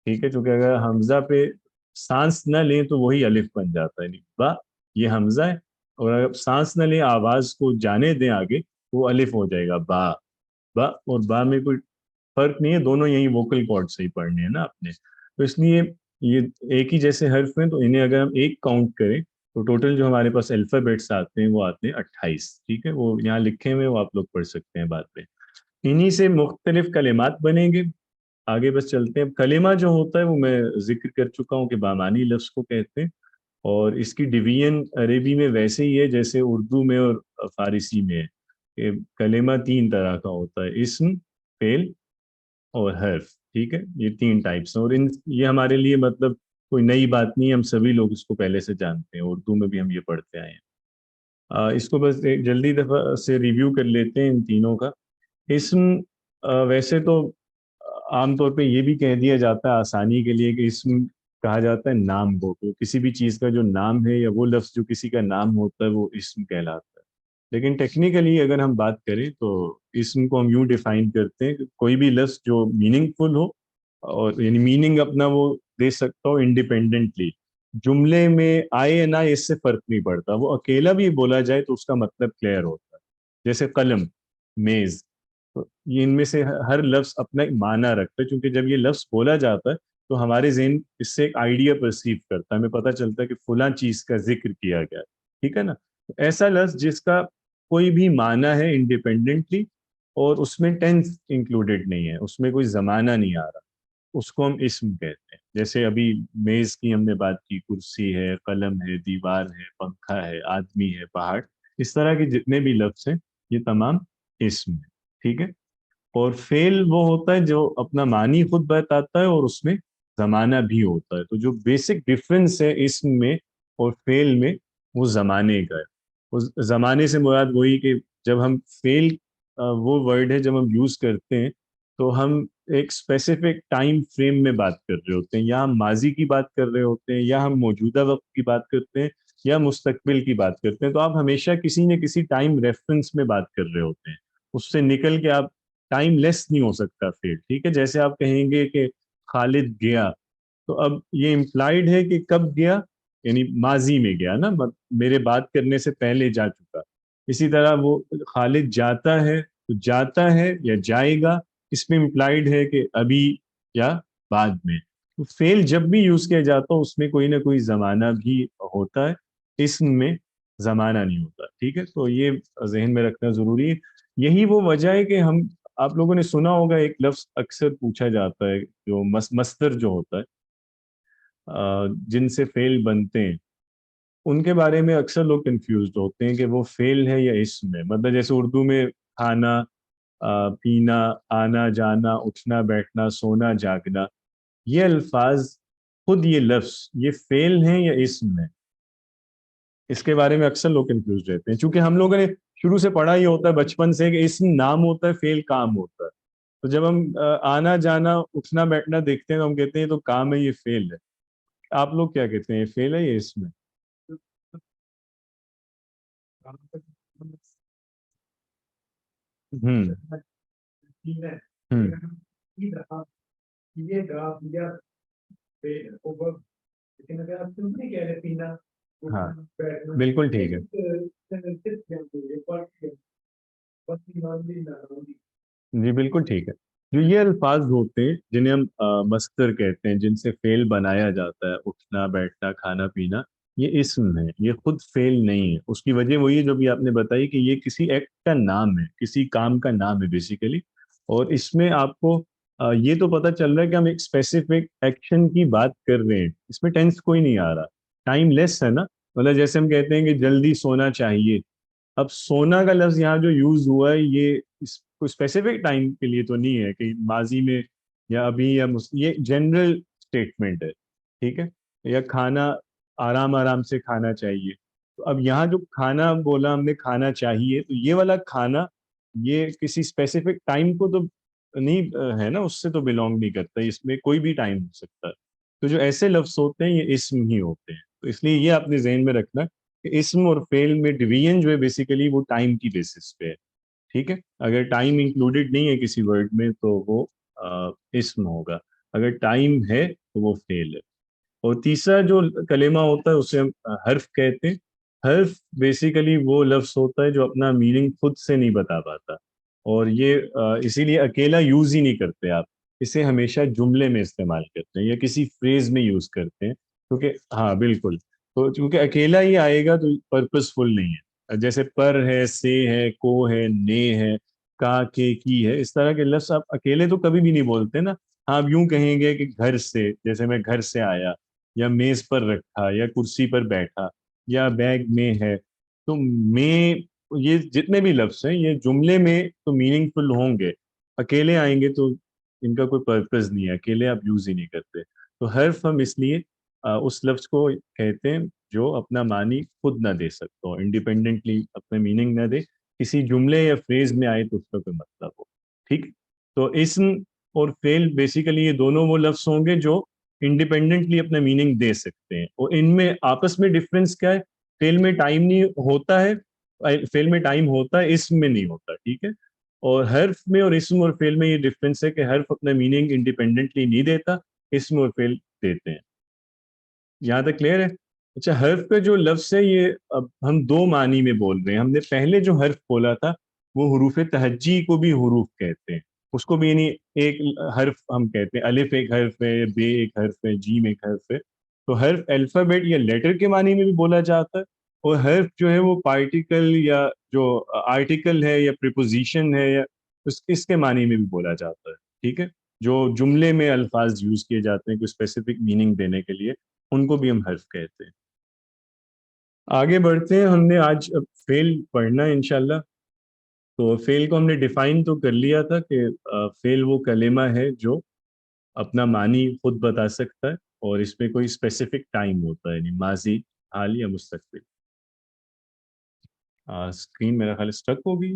ٹھیک ہے، چونکہ اگر حمزہ پہ سانس نہ لیں تو وہی الف بن جاتا ہے. با یہ حمزہ ہے، اور اگر سانس نہ لیں آواز کو جانے دیں آگے تو وہ الف ہو جائے گا با. با اور با میں کوئی فرق نہیں ہے، دونوں یہی ووکل کارڈ سے ہی پڑھنے ہیں نا اپنے. تو اس لیے یہ ایک ہی جیسے حرف ہیں، تو انہیں اگر ہم ایک کاؤنٹ کریں تو ٹوٹل جو ہمارے پاس الفابیٹس آتے ہیں وہ آتے ہیں 28. ٹھیک ہے، وہ یہاں لکھے ہوئے وہ آپ لوگ پڑھ سکتے ہیں بعد میں. انہی سے مختلف کلمات بنیں گے. آگے بس چلتے ہیں. کلمہ جو ہوتا ہے وہ میں ذکر کر چکا ہوں کہ بامانی لفظ کو کہتے ہیں، اور اس کی ڈویژن عربی میں ویسے ہی ہے جیسے اردو میں اور فارسی میں ہے کہ کلمہ 3 طرح کا ہوتا ہے: اسم، فعل اور حرف. ٹھیک ہے، یہ 3 ٹائپس ہیں، اور یہ ہمارے لیے مطلب کوئی نئی بات نہیں، ہم سبھی لوگ اس کو پہلے سے جانتے ہیں، اردو میں بھی ہم یہ پڑھتے آئے ہیں. اس کو بس ایک جلدی دفعہ سے ریویو کر لیتے ہیں ان تینوں کا. اسم ویسے تو عام طور پہ یہ بھی کہہ دیا جاتا ہے آسانی کے لیے کہ اسم کہا جاتا ہے نام کو. تو کسی بھی چیز کا جو نام ہے یا وہ لفظ جو کسی کا نام ہوتا ہے وہ اسم کہلاتا ہے. لیکن ٹیکنیکلی اگر ہم بات کریں تو اسم کو ہم یوں ڈیفائن کرتے ہیں کہ کوئی بھی لفظ جو میننگ فل ہو، اور یعنی میننگ اپنا وہ دے سکتا ہو انڈیپینڈنٹلی، جملے میں آئے یا نہ آئے اس سے فرق نہیں پڑتا، وہ اکیلا بھی بولا جائے تو اس کا مطلب کلیئر ہوتا ہے. جیسے قلم، میز، تو یہ ان میں سے ہر لفظ اپنا ایک معنی رکھتا ہے. چونکہ جب یہ لفظ بولا جاتا ہے تو ہمارے ذہن اس سے ایک آئیڈیا پرسیو کرتا ہے، ہمیں پتہ چلتا ہے کہ فلاں چیز کا ذکر کیا گیا. ٹھیک ہے نا، تو ایسا لفظ جس کا کوئی بھی معنی ہے انڈیپینڈنٹلی، اور اس میں ٹینس انکلوڈیڈ نہیں ہے، اس میں کوئی زمانہ نہیں آ رہا، اس کو ہم اسم کہتے ہیں. جیسے ابھی میز کی ہم نے بات کی، کرسی ہے، قلم ہے، دیوار ہے، پنکھا ہے، آدمی ہے، پہاڑ، اس طرح کے جتنے بھی لفظ ہیں یہ تمام اسم ہیں. ٹھیک ہے، اور فعل وہ ہوتا ہے جو اپنا معنی خود بتاتا ہے اور اس میں زمانہ بھی ہوتا ہے. تو جو بیسک ڈفرینس ہے اسم میں اور فعل میں وہ زمانے کا ہے. اس زمانے سے مراد وہی کہ جب ہم فعل وہ ورڈ ہے جب ہم یوز کرتے ہیں تو ہم ایک اسپیسیفک ٹائم فریم میں بات کر رہے ہوتے ہیں، یا ہم ماضی کی بات کر رہے ہوتے ہیں، یا ہم موجودہ وقت کی بات کرتے ہیں، یا مستقبل کی بات کرتے ہیں. تو آپ ہمیشہ کسی نہ کسی ٹائم ریفرنس میں بات کر رہے ہوتے ہیں، اس سے نکل کے آپ ٹائم لیس نہیں ہو سکتا فیل. ٹھیک ہے، جیسے آپ کہیں گے کہ خالد گیا، تو اب یہ امپلائیڈ ہے کہ کب گیا، یعنی ماضی میں گیا نا، میرے بات کرنے سے پہلے جا چکا. اسی طرح وہ خالد جاتا ہے تو جاتا ہے یا جائے گا، اس میں امپلائڈ ہے کہ ابھی یا بعد میں. تو فیل جب بھی یوز کیا جاتا ہے اس میں کوئی نہ کوئی زمانہ بھی ہوتا ہے، اسم میں زمانہ نہیں ہوتا. ٹھیک ہے، تو یہ ذہن میں رکھنا ضروری ہے. یہی وہ وجہ ہے کہ ہم، آپ لوگوں نے سنا ہوگا ایک لفظ اکثر پوچھا جاتا ہے جو مصدر جو ہوتا ہے، جن سے فعل بنتے ہیں، ان کے بارے میں اکثر لوگ کنفیوزڈ ہوتے ہیں کہ وہ فعل ہے یا اسم ہے. مطلب جیسے اردو میں کھانا، پینا، آنا جانا، اٹھنا بیٹھنا، سونا جاگنا، یہ الفاظ، خود یہ لفظ، یہ فعل ہیں یا اسم ہے؟ اس کے بارے میں اکثر لوگ کنفیوز رہتے ہیں، چونکہ ہم لوگوں نے شروع سے پڑھا ہی ہوتا ہے بچپن سے کہ اسم نام ہوتا ہے، فعل کام ہوتا ہے. تو جب ہم آنا جانا اٹھنا بیٹھنا دیکھتے ہیں تو ہم کہتے ہیں یہ تو کام ہے، یہ فعل ہے. آپ لوگ کیا کہتے ہیں، یہ فعل ہے یا اسم ہے؟ ہوں ہوں ہاں بالکل ٹھیک ہے. جی بالکل ٹھیک ہے. جو یہ الفاظ ہوتے ہیں جنہیں ہم مصدر کہتے ہیں، جن سے فعل بنایا جاتا ہے، اٹھنا بیٹھنا کھانا پینا، یہ اسم ہے، یہ خود فعل نہیں ہے. اس کی وجہ وہی ہے جو بھی آپ نے بتائی کہ یہ کسی ایکٹ کا نام ہے، کسی کام کا نام ہے بیسیکلی. اور اس میں آپ کو یہ تو پتہ چل رہا ہے کہ ہم ایک اسپیسیفک ایکشن کی بات کر رہے ہیں، اس میں ٹینس کوئی نہیں آ رہا، ٹائم لیس ہے نا. مطلب جیسے ہم کہتے ہیں کہ جلدی سونا چاہیے، اب سونا کا لفظ یہاں جو یوز ہوا ہے یہ کوئی اسپیسیفک ٹائم کے لیے تو نہیں ہے کہ ماضی میں یا ابھی یا یہ جنرل اسٹیٹمنٹ ہے. ٹھیک ہے، یا کھانا، آرام آرام سے کھانا چاہیے. تو اب یہاں جو کھانا بولا ہم نے، کھانا چاہیے، تو یہ والا کھانا یہ کسی اسپیسیفک ٹائم کو تو نہیں ہے نا، اس سے تو بلونگ نہیں کرتا، اس میں کوئی بھی ٹائم ہو سکتا ہے. تو جو ایسے لفظ ہوتے ہیں یہ اسم ہی ہوتے ہیں. تو اس لیے یہ اپنے ذہن میں رکھنا کہ اسم اور فعل میں ڈویژن جو ہے بیسیکلی وہ ٹائم کی بیسس پہ ہے. ٹھیک ہے، اگر ٹائم انکلوڈیڈ نہیں ہے کسی ورڈ میں تو وہ اسم ہوگا، اگر ٹائم ہے تو وہ فعل ہے. اور تیسرا جو کلمہ ہوتا ہے اسے ہم حرف کہتے ہیں. حرف بیسیکلی وہ لفظ ہوتا ہے جو اپنا میننگ خود سے نہیں بتا پاتا، اور یہ اسی لیے اکیلا یوز ہی نہیں کرتے آپ، اسے ہمیشہ جملے میں استعمال کرتے ہیں یا کسی فریز میں یوز کرتے ہیں. کیونکہ ہاں بالکل، تو چونکہ اکیلا ہی آئے گا تو پرپز فل نہیں ہے. جیسے پر ہے، سے ہے، کو ہے، نے ہے، کا، کے، کی ہے، اس طرح کے لفظ آپ اکیلے تو کبھی بھی نہیں بولتے نا. ہاں آپ یوں کہیں گے کہ گھر سے، جیسے میں گھر سے آیا، یا میز پر رکھا، یا کرسی پر بیٹھا، یا بیگ میں ہے. تو میں، یہ جتنے بھی لفظ ہیں یہ جملے میں تو میننگ فل ہوں گے، اکیلے آئیں گے تو ان کا کوئی پرپز نہیں ہے، اکیلے آپ یوز ہی نہیں کرتے. تو حرف ہم اس لیے اس لفظ کو کہتے ہیں جو اپنا معنی خود نہ دے سکتا ہو، انڈیپینڈنٹلی اپنا میننگ نہ دے، کسی جملے یا فریز میں آئے تو اس کا کوئی مطلب ہو. ٹھیک، تو اسم اور فعل بیسیکلی یہ دونوں وہ لفظ ہوں گے جو انڈیپینڈنٹلی اپنا میننگ دے سکتے ہیں. اور ان میں آپس میں ڈفرینس کیا ہے، فعل میں ٹائم نہیں ہوتا ہے، فعل میں ٹائم ہوتا ہے، اسم میں نہیں ہوتا. ٹھیک ہے، اور حرف میں اور اسم اور فعل میں یہ ڈفرینس ہے کہ حرف اپنا میننگ انڈیپینڈنٹلی نہیں دیتا، اسم اور فعل دیتے ہیں. یہاں تک کلیئر ہے؟ اچھا، حرف کا جو لفظ ہے یہ اب ہم دو معنی میں بول رہے ہیں. ہم نے پہلے جو حرف بولا تھا وہ حروف تہجی کو بھی حروف کہتے ہیں، اس کو بھی یعنی ایک حرف ہم کہتے ہیں، الف ایک حرف ہے، بے ایک حرف ہے، جیم ایک حرف ہے. تو حرف الفابیٹ یا لیٹر کے معنی میں بھی بولا جاتا ہے، اور حرف جو ہے وہ پارٹیکل یا جو آرٹیکل ہے یا پریپوزیشن ہے یا اس کے معنی میں بھی بولا جاتا ہے. ٹھیک ہے، جو جملے میں الفاظ یوز کیے جاتے ہیں کوئی اسپیسیفک میننگ دینے کے لیے، ان کو بھی ہم حرف کہتے ہیں. آگے بڑھتے ہیں، ہم نے آج فعل پڑھنا ہے انشاءاللہ. تو فعل کو ہم نے ڈیفائن تو کر لیا تھا کہ فعل وہ کلمہ ہے جو اپنا معنی خود بتا سکتا ہے اور اس میں کوئی اسپیسیفک ٹائم ہوتا ہے، یعنی ماضی، حال یا مستقبل. اسکرین میرا خیال اسٹک ہوگی.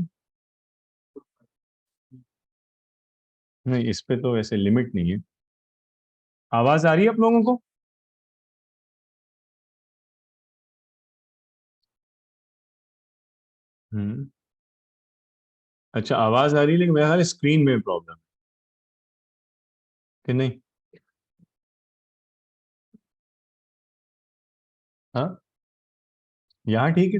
نہیں، اس پہ تو ایسے لمٹ نہیں ہے. آواز آ رہی ہے آپ لوگوں کو؟ ہوں، اچھا آواز آ رہی ہے لیکن میرا خیال اسکرین میں پرابلم ہے کہ نہیں. ہاں، یہاں ٹھیک ہے.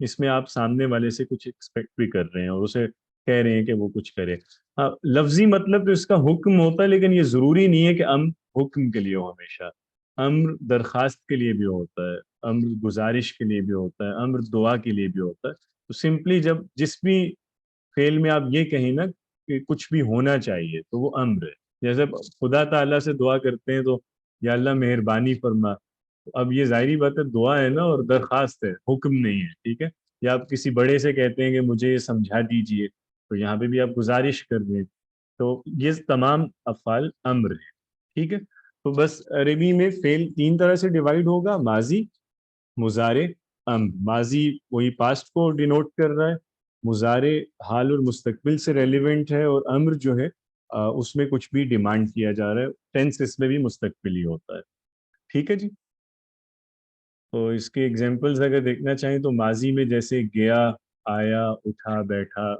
اس میں آپ سامنے والے سے کچھ ایکسپیکٹ بھی کر رہے ہیں اور اسے کہہ رہے ہیں کہ وہ کچھ کرے. ہاں لفظی مطلب تو اس کا حکم ہوتا ہے، لیکن یہ ضروری نہیں ہے کہ امر حکم کے لیے ہو ہمیشہ. امر درخواست کے لیے بھی ہوتا ہے، امر گزارش کے لیے بھی ہوتا ہے، امر دعا کے لیے بھی ہوتا ہے. تو سمپلی جب جس بھی فعل میں آپ یہ کہیں نا کہ کچھ بھی ہونا چاہیے تو وہ امر ہے. جیسے خدا تعالیٰ سے دعا کرتے ہیں تو یا اللہ مہربانی فرما، اب یہ ظاہری بات ہے دعا ہے نا اور درخواست ہے، حکم نہیں ہے. ٹھیک ہے. یا آپ کسی بڑے سے کہتے ہیں کہ مجھے یہ سمجھا دیجئے، تو یہاں پہ بھی آپ گزارش کر رہے ہیں. تو یہ تمام افعال امر ہیں. ٹھیک ہے. تو بس عربی میں فعل تین طرح سے ڈیوائیڈ ہوگا: ماضی، مضارع، امر. ماضی وہی پاسٹ کو ڈینوٹ کر رہا ہے، مضارع حال اور مستقبل سے ریلیونٹ ہے، اور امر جو ہے اس میں کچھ بھی ڈیمانڈ کیا جا رہا ہے. ٹینس اس میں بھی مستقبل ہی ہوتا ہے. ٹھیک ہے جی. تو اس کے ایگزامپلز اگر دیکھنا چاہیں تو ماضی میں جیسے گیا، آیا، اٹھا، بیٹھا،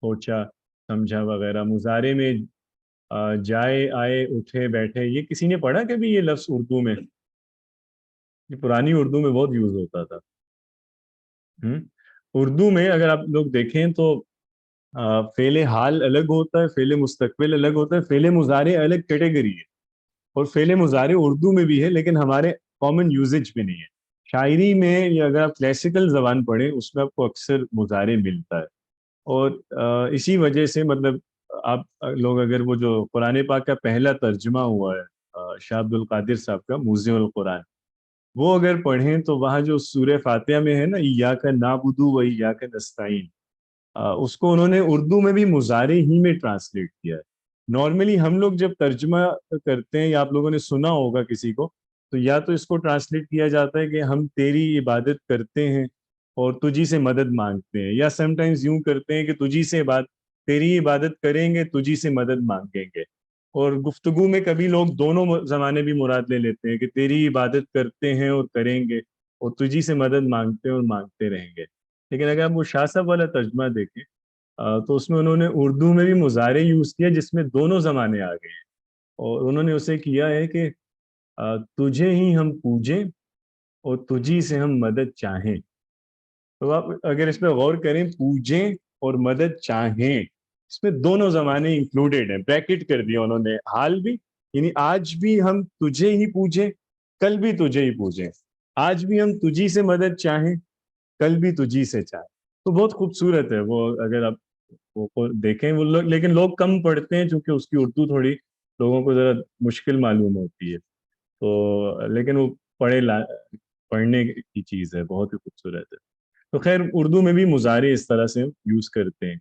پہنچا، سمجھا وغیرہ. مضارع میں جائے، آئے، اٹھے، بیٹھے. یہ کسی نے پڑھا کبھی یہ لفظ اردو میں؟ یہ پرانی اردو میں بہت یوز ہوتا تھا. ہم؟ اردو میں اگر آپ لوگ دیکھیں تو فعل حال الگ ہوتا ہے، فعل مستقبل الگ ہوتا ہے، فعل مضارع الگ کیٹیگری ہے. اور فعل مضارع اردو میں بھی ہے لیکن ہمارے کامن یوزج میں نہیں ہے. شاعری میں یا اگر آپ کلاسیکل زبان پڑھیں اس میں آپ کو اکثر مضارع ملتا ہے. اور اسی وجہ سے مطلب آپ لوگ اگر وہ جو قرآن پاک کا پہلا ترجمہ ہوا ہے شاہ عبد القادر صاحب کا موزم القرآن، وہ اگر پڑھیں تو وہاں جو سورہ فاتحہ میں ہے نا ایاک نعبد و ایاک نستعین، اس کو انہوں نے اردو میں بھی مضارع ہی میں ٹرانسلیٹ کیا ہے. نارملی ہم لوگ جب ترجمہ کرتے ہیں یا آپ لوگوں نے سنا ہوگا کسی کو، تو یا تو اس کو ٹرانسلیٹ کیا جاتا ہے کہ ہم تیری عبادت کرتے ہیں اور تجھی سے مدد مانگتے ہیں، یا سم ٹائمز یوں کرتے ہیں کہ تجھی سے تیری عبادت کریں گے، تجھی سے مدد مانگیں گے. اور گفتگو میں کبھی لوگ دونوں زمانے بھی مراد لے لیتے ہیں کہ تیری عبادت کرتے ہیں اور کریں گے، اور تجھی سے مدد مانگتے ہیں اور مانگتے رہیں گے. لیکن اگر آپ وہ شاہ صاحب والا ترجمہ دیکھیں تو اس میں انہوں نے اردو میں بھی مضارع یوز کیا جس میں دونوں زمانے آ گئے ہیں. اور انہوں نے اسے کیا ہے کہ تجھے ہی ہم پوجیں اور تجھی سے ہم مدد چاہیں. تو آپ اگر اس پہ غور کریں، پوجیں اور مدد چاہیں، اس میں دونوں زمانے انکلوڈیڈ ہیں. بریکٹ کر دیا انہوں نے. حال بھی یعنی آج بھی ہم تجھے ہی پوجیں، کل بھی تجھے ہی پوجیں. آج بھی ہم تجھی سے مدد چاہیں، کل بھی تجھی سے چاہیں. تو بہت خوبصورت ہے وہ. اگر آپ وہ کو دیکھیں وہ لوگ، لیکن لوگ کم پڑھتے ہیں چونکہ اس کی اردو تھوڑی لوگوں کو ذرا مشکل معلوم ہوتی ہے. تو لیکن وہ پڑھنے کی چیز ہے، بہت ہی خوبصورت ہے. تو خیر اردو میں بھی مضارع اس طرح سے یوز کرتے ہیں.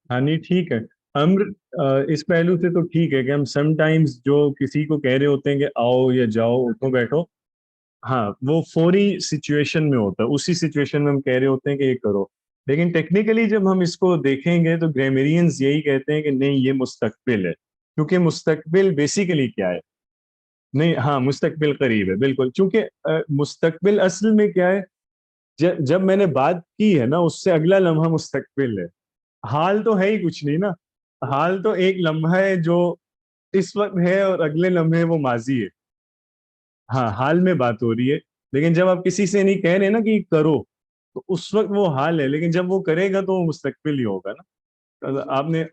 ہاں نہیں ٹھیک ہے. امر اس پہلو سے تو ٹھیک ہے کہ ہم سم ٹائمز جو کسی کو کہہ رہے ہوتے ہیں کہ آؤ یا جاؤ، اٹھو بیٹھو، ہاں وہ فوری سچویشن میں ہوتا ہے، اسی سچویشن میں ہم کہہ رہے ہوتے ہیں کہ یہ کرو. لیکن ٹیکنیکلی جب ہم اس کو دیکھیں گے تو گرامیرینز یہی کہتے ہیں کہ نہیں یہ مستقبل ہے. کیونکہ مستقبل بیسیکلی کیا ہے؟ نہیں ہاں مستقبل قریب ہے بالکل. چونکہ مستقبل اصل میں کیا ہے؟ جب میں نے بات کی ہے نا اس سے اگلا لمحہ مستقبل ہے. حال تو ہے ہی کچھ نہیں نا. حال تو ایک لمحہ ہے جو اس وقت ہے، اور اگلے لمحے وہ ماضی ہے. ہاں حال میں بات ہو رہی ہے. لیکن جب آپ کسی سے نہیں کہہ رہے نا کہ کرو، تو اس وقت وہ حال ہے، لیکن جب وہ کرے گا تو وہ مستقبل ہی ہوگا نا. آپ نے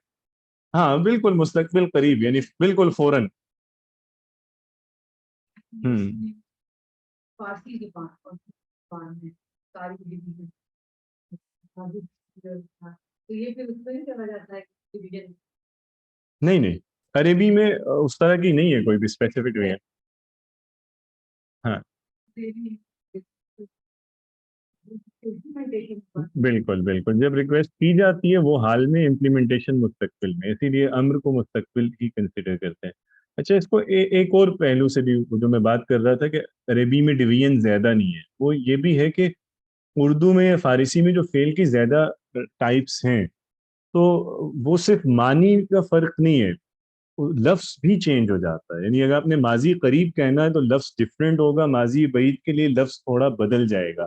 ہاں بالکل مستقبل قریب یعنی بالکل فوراً. ہوں نہیں نہیں، عربی میں اس طرح کی نہیں ہے کوئی بھی اسپیسیفک وے. ہاں بالکل بالکل. جب ریکویسٹ کی جاتی ہے وہ حال میں، امپلیمنٹیشن مستقبل میں، اسی لیے امر کو مستقبل ہی کنسیڈر کرتے ہیں. اچھا اس کو ایک اور پہلو سے بھی جو میں بات کر رہا تھا کہ عربی میں ڈویژن زیادہ نہیں ہے، وہ یہ بھی ہے کہ اردو میں یا فارسی میں جو فعل کی زیادہ ٹائپس ہیں تو وہ صرف معنی کا فرق نہیں ہے، لفظ بھی چینج ہو جاتا ہے. یعنی اگر آپ نے ماضی قریب کہنا ہے تو لفظ ڈفرینٹ ہوگا، ماضی بعید کے لیے لفظ تھوڑا بدل جائے گا.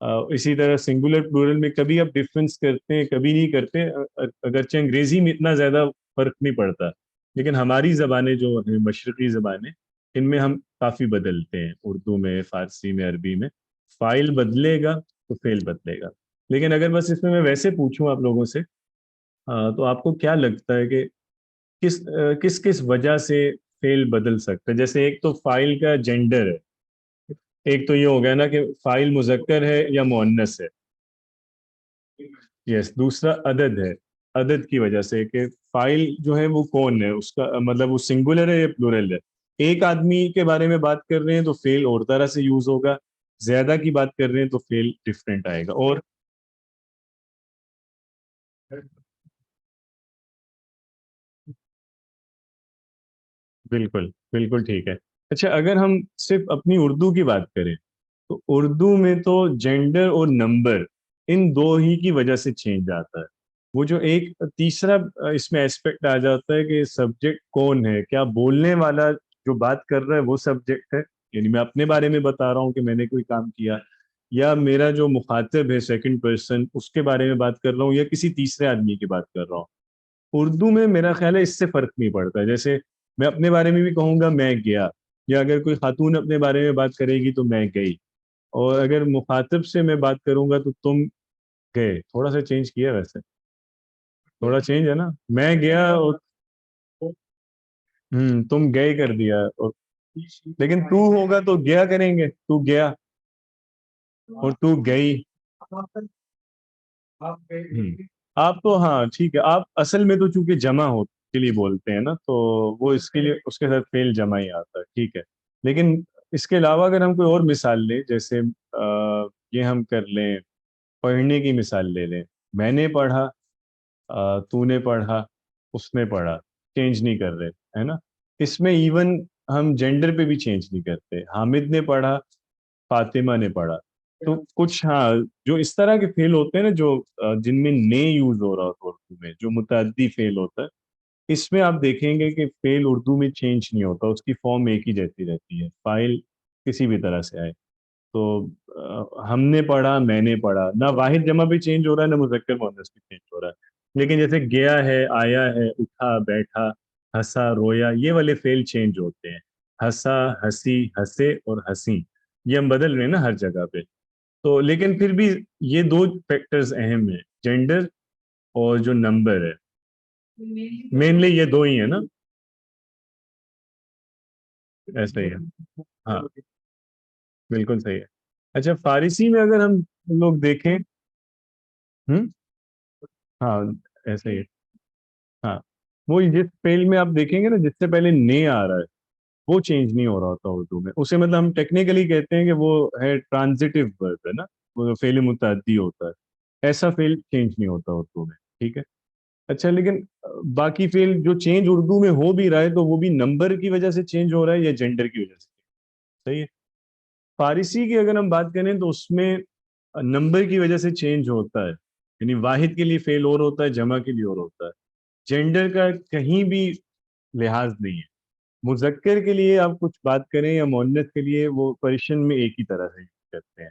اسی طرح سنگولر پلورل میں کبھی آپ ڈفرینس کرتے ہیں کبھی نہیں کرتے، اگرچہ انگریزی میں اتنا زیادہ فرق نہیں پڑتا، لیکن ہماری زبانیں جو ہیں مشرقی زبانیں، ان میں ہم کافی بدلتے ہیں، اردو میں، فارسی میں، عربی میں فائل بدلے گا تو فعل بدلے گا۔ لیکن اگر بس اس میں ویسے پوچھوں آپ لوگوں سے، تو آپ کو کیا لگتا ہے کہ کس کس وجہ سے فعل بدل سکتا ہے؟ جیسے ایک تو فائل کا جینڈر ہے، ایک تو یہ ہو گیا نا کہ فائل مذکر ہے یا مؤنث ہے، یس، دوسرا عدد ہے، عدد کی وجہ سے کہ فائل جو ہے وہ کون ہے، اس کا مطلب وہ سنگولر ہے یا پلورل ہے۔ ایک آدمی کے بارے میں بات کر رہے ہیں تو فعل اور طرح سے یوز ہوگا، زیادہ کی بات کر رہے ہیں تو فعل ڈفرینٹ آئے گا۔ اور بالکل بالکل ٹھیک ہے۔ اچھا، اگر ہم صرف اپنی اردو کی بات کریں تو اردو میں تو جینڈر اور نمبر ان دو ہی کی وجہ سے چینج آتا ہے۔ وہ جو ایک تیسرا اس میں ایسپیکٹ آ جاتا ہے کہ سبجیکٹ کون ہے، کیا بولنے والا جو بات کر رہا ہے وہ سبجیکٹ ہے، یعنی میں اپنے بارے میں بتا رہا ہوں کہ میں نے کوئی کام کیا، یا میرا جو مخاطب ہے سیکنڈ پرسن اس کے بارے میں بات کر رہا ہوں، یا کسی تیسرے آدمی کی بات کر رہا ہوں۔ اردو میں میرا خیال ہے اس سے فرق نہیں پڑتا ہے، جیسے میں اپنے بارے میں بھی کہوں گا میں گیا، یا اگر کوئی خاتون اپنے بارے میں بات کرے گی تو میں گئی، اور اگر مخاطب سے میں بات کروں گا تو تم گئے، تھوڑا سا چینج کیا ویسے، تھوڑا چینج ہے نا، میں گیا اور تم گئے کر دیا، اور لیکن تو ہوگا تو گیا کریں گے، تو گیا اور تو گئی۔ آپ تو ہاں ٹھیک ہے، آپ اصل میں تو چونکہ جمع ہو کے لیے بولتے ہیں نا، تو وہ اس کے لیے اس کے ساتھ فعل جمع ہی آتا ہے، ٹھیک ہے۔ لیکن اس کے علاوہ اگر ہم کوئی اور مثال لیں، جیسے یہ ہم کر لیں، پڑھنے کی مثال لے لیں، میں نے پڑھا، تو نے پڑھا، اس نے پڑھا، چینج نہیں کر رہے، ہے نا۔ اس میں ایون ہم جینڈر پہ بھی چینج نہیں کرتے، حامد نے پڑھا، فاطمہ نے پڑھا۔ تو کچھ ہاں جو اس طرح کے فعل ہوتے ہیں نا، جو جن میں نے یوز ہو رہا ہوتا ہے اردو میں، جو متعدی فعل ہوتا ہے، اس میں آپ دیکھیں گے کہ فعل اردو میں چینج نہیں ہوتا، اس کی فارم ایک ہی جیسی رہتی ہے، فائل کسی بھی طرح سے آئے۔ تو ہم نے پڑھا، میں نے پڑھا، نہ واحد جمع بھی چینج ہو رہا ہے، نہ مذکر مؤنث بھی چینج ہو رہا ہے۔ لیکن جیسے گیا ہے، آیا ہے، اٹھا، بیٹھا، ہنسا، رویا، یہ والے فعل چینج ہوتے ہیں، ہنسا، ہنسی، ہنسے اور ہنسی، یہ ہم بدل رہے ہیں نا ہر جگہ پہ۔ تو لیکن پھر بھی یہ دو فیکٹرز اہم ہیں، جینڈر اور جو نمبر ہے، مینلی یہ دو ہی ہیں نا، ایسا ہی ہے، ہاں بالکل صحیح ہے۔ اچھا، فارسی میں اگر ہم لوگ دیکھیں، ہم ہاں ایسا ہی ہے، ہاں وہ جس فعل میں آپ دیکھیں گے نا جس سے پہلے نے آ رہا ہے وہ چینج نہیں ہو رہا ہوتا اردو میں، اسے مطلب ہم ٹیکنیکلی کہتے ہیں کہ وہ ہے ٹرانزیٹو ورب ہے نا، وہ فعل متعدی ہوتا ہے، ایسا فعل چینج نہیں ہوتا اردو میں، ٹھیک ہے۔ اچھا، لیکن باقی فعل جو چینج اردو میں ہو بھی رہا ہے تو وہ بھی نمبر کی وجہ سے چینج ہو رہا ہے یا جینڈر کی وجہ سے، صحیح ہے۔ فارسی کی اگر ہم بات کریں تو اس میں نمبر کی وجہ سے چینج ہوتا ہے، یعنی واحد کے لیے فعل اور ہوتا ہے، جمع کے لیے اور ہوتا ہے، جینڈر کا کہیں بھی لحاظ نہیں ہے۔ مذکر کے لیے آپ کچھ بات کریں یا مؤنث کے لیے وہ پرشن میں ایک ہی طرح سے یوز کرتے ہیں،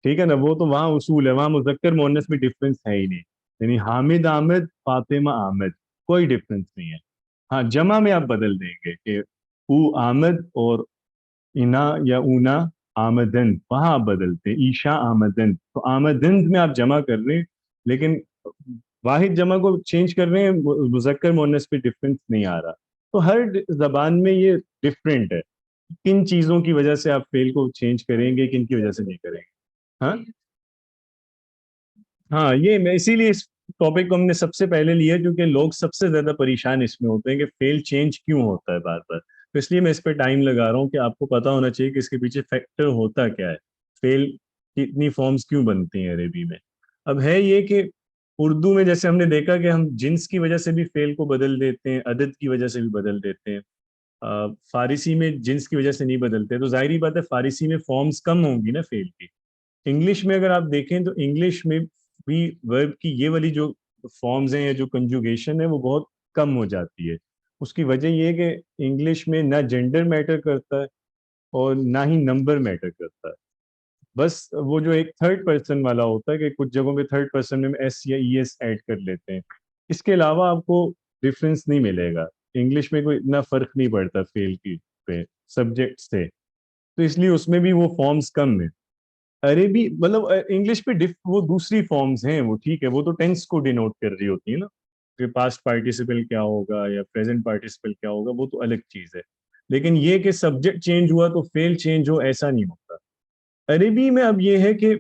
ٹھیک ہے نا، وہ تو وہاں اصول ہے، وہاں مذکر مؤنث میں ڈفرینس ہے ہی نہیں، یعنی حامد احمد، فاطمہ احمد، کوئی ڈفرینس نہیں ہے۔ ہاں جمع میں آپ بدل دیں گے کہ او آمد اور انا یا اونا آمدن، وہاں آپ بدلتے ہیں ایشا آمدن، تو آمدن میں آپ جمع کر رہے ہیں، لیکن واحد جمع کو چینج کر رہے ہیں، مذکر مؤنث پہ ڈفرینس نہیں آ رہا۔ تو ہر زبان میں یہ ڈفرینٹ ہے، کن چیزوں کی وجہ سے آپ فعل کو چینج کریں گے، کن کی وجہ سے نہیں کریں گے۔ ہاں ہاں، یہ میں اسی لیے اس ٹاپک کو ہم نے سب سے پہلے لیا، کیونکہ لوگ سب سے زیادہ پریشان اس میں ہوتے ہیں کہ فیل چینج کیوں ہوتا ہے بار بار، تو اس لیے میں اس پہ ٹائم لگا رہا ہوں کہ آپ کو پتا ہونا چاہیے کہ اس کے پیچھے فیکٹر ہوتا کیا ہے، فیل کی اتنی فارمز کیوں بنتی ہیں عربی میں۔ اب ہے یہ کہ اردو میں جیسے ہم نے دیکھا کہ ہم جنس کی وجہ سے بھی فیل کو بدل دیتے ہیں، عدد کی وجہ سے بھی بدل دیتے ہیں، فارسی میں جنس کی وجہ سے نہیں بدلتے، تو ظاہری بات ہے فارسی میں فارمز کم ہوں گی نا فیل کی۔ انگلش میں اگر آپ دیکھیں تو انگلش میں بھی ورب کی یہ والی جو فارمز ہیں یا جو کنجوگیشن ہے وہ بہت کم ہو جاتی ہے۔ اس کی وجہ یہ ہے کہ انگلش میں نہ جینڈر میٹر کرتا ہے اور نہ ہی نمبر میٹر کرتا ہے، بس وہ جو ایک تھرڈ پرسن والا ہوتا ہے کہ کچھ جگہوں پہ تھرڈ پرسن میں ایس یا ای ایس ایڈ کر لیتے ہیں، اس کے علاوہ آپ کو ڈفرینس نہیں ملے گا. انگلش میں کوئی اتنا فرق نہیں پڑتا فیل کی پہ سبجیکٹ سے، تو اس لیے اس میں بھی وہ فارمز کم ہیں. عربی مطلب انگلش پہ وہ دوسری فارمز ہیں، وہ ٹھیک ہے، وہ تو ٹینس کو ڈینوٹ کر رہی ہوتی ہے نا، کہ پاسٹ پارٹیسپل کیا ہوگا یا پریزنٹ پارٹیسپل کیا ہوگا، وہ تو الگ چیز ہے. لیکن یہ کہ سبجیکٹ چینج ہوا تو فیل چینج ہو، ایسا نہیں ہوتا. عربی میں اب یہ ہے کہ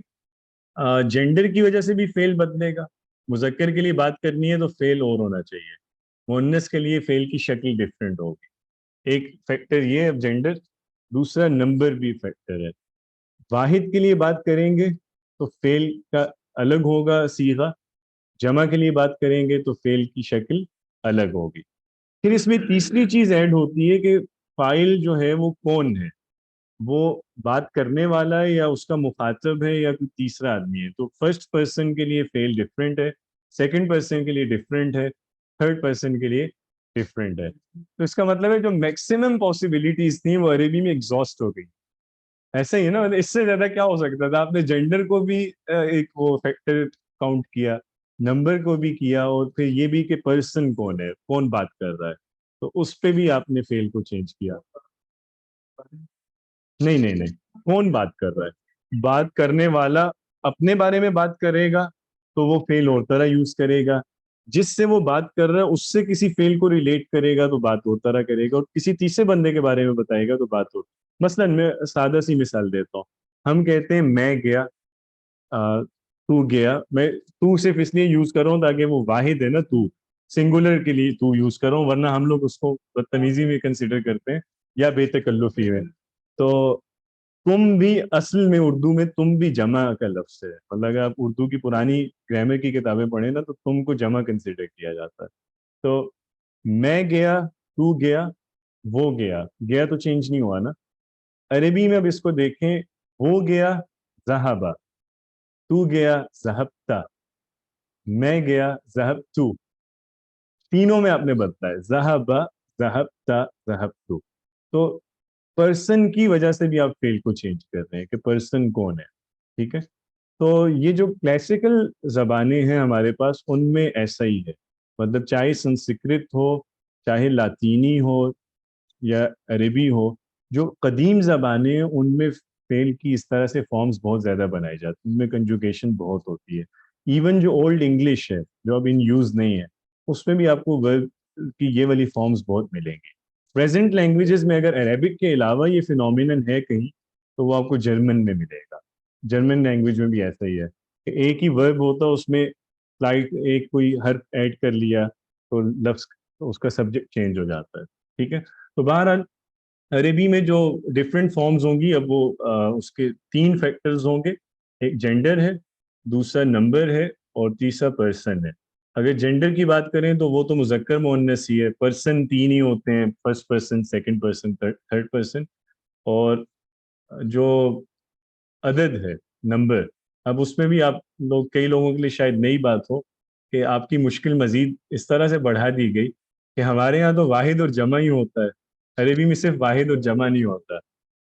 جینڈر کی وجہ سے بھی فیل بدلے گا. مذکر کے لیے بات کرنی ہے تو فیل اور ہونا چاہیے، مؤنث کے لیے فیل کی شکل ڈفرینٹ ہوگی. ایک فیکٹر یہ ہے جینڈر، دوسرا نمبر بھی فیکٹر ہے. واحد کے لیے بات کریں گے تو فیل کا الگ ہوگا صیغہ، جمع کے لیے بات کریں گے تو فیل کی شکل الگ ہوگی. پھر اس میں تیسری چیز ایڈ ہوتی ہے کہ فاعل جو ہے وہ کون ہے، وہ بات کرنے والا ہے یا اس کا مخاطب ہے یا کوئی تیسرا آدمی ہے. تو فرسٹ پرسن کے لیے فیل ڈفرینٹ ہے، سیکنڈ پرسن کے لیے ڈفرینٹ ہے، تھرڈ پرسن کے لیے ڈفرینٹ ہے. تو اس کا مطلب ہے جو میکسیمم پاسبلٹیز تھیں وہ عربی میں ایگزاسٹ ہو گئی. ایسا ہی ہے نا، اس سے زیادہ کیا ہو سکتا تھا؟ آپ نے جینڈر کو بھی ایک وہ فیکٹر کاؤنٹ کیا، نمبر کو بھی کیا، اور پھر یہ بھی کہ پرسن کون ہے، کون بات کر رہا ہے، تو اس پہ بھی آپ نے فیل کو چینج کیا. نہیں نہیں نہیں، کون بات کر رہا ہے، بات کرنے والا اپنے بارے میں بات کرے گا تو وہ فیل اور طرح یوز کرے گا، جس سے وہ بات کر رہا ہے اس سے کسی فیل کو ریلیٹ کرے گا تو بات اور طرح کرے گا، اور کسی تیسرے بندے کے بارے میں بتائے گا تو بات اور. مثلا میں سادہ سی مثال دیتا ہوں. ہم کہتے ہیں میں گیا، تو گیا. میں تو صرف اس لیے یوز کر رہا ہوں تاکہ وہ واحد ہے نا، تو سنگولر کے لیے تو یوز کر رہا ہوں، ورنہ ہم لوگ اس کو بدتمیزی میں کنسیڈر کرتے ہیں یا بے تکلفی میں. تو تم بھی اصل میں اردو میں تم بھی جمع کا لفظ ہے، مطلب اگر آپ اردو کی پرانی گرامر کی کتابیں پڑھیں نا تو تم کو جمع کنسیڈر کیا جاتا ہے. تو میں گیا، تو گیا، وہ گیا، گیا تو چینج نہیں ہوا نا. عربی میں اب اس کو دیکھیں، وہ گیا ذہبا، تو گیا ذہبتا، میں گیا ذہبتو، تینوں میں آپ نے بدلا ہے، ذہبا، ذہبتا، ذہبتو. تو پرسن کی وجہ سے بھی آپ فیل کو چینج کر رہے ہیں کہ پرسن کون ہے. ٹھیک ہے، تو یہ جو کلاسیکل زبانیں ہیں ہمارے پاس ان میں ایسا ہی ہے، مطلب چاہے سنسکرت ہو، چاہے لاطینی ہو یا عربی ہو، جو قدیم زبانیں ہیں ان میں فعل کی اس طرح سے فارمز بہت زیادہ بنائی جاتی ہیں، ان میں کنجوگیشن بہت ہوتی ہے. ایون جو اولڈ انگلش ہے جو اب ان یوز نہیں ہے، اس میں بھی آپ کو ورب کی یہ والی فارمز بہت ملیں گی. پریزنٹ لینگویجز میں اگر عربک کے علاوہ یہ فینومینن ہے کہیں تو وہ آپ کو جرمن میں ملے گا. جرمن لینگویج میں بھی ایسا ہی ہے کہ ایک ہی ورب ہوتا ہے، اس میں سلائٹ ایک کوئی حرف ایڈ کر لیا تو لفظ اس کا سبجیکٹ چینج ہو جاتا ہے. ٹھیک ہے، تو بہرحال عربی میں جو ڈفرینٹ فارمز ہوں گی، اب وہ اس کے تین فیکٹرز ہوں گے. ایک جینڈر ہے، دوسرا نمبر ہے، اور تیسرا پرسن ہے. اگر جینڈر کی بات کریں تو وہ تو مذکر مؤنث ہی ہے، پرسن تین ہی ہوتے ہیں، first person, second person, third person. اور جو عدد ہے، نمبر، اب اس میں بھی آپ لوگ، کئی لوگوں کے لیے شاید نئی بات ہو کہ آپ کی مشکل مزید اس طرح سے بڑھا دی گئی کہ ہمارے ہاں تو واحد اور جمع ہی ہوتا ہے، عربی میں صرف واحد اور جمع نہیں ہوتا.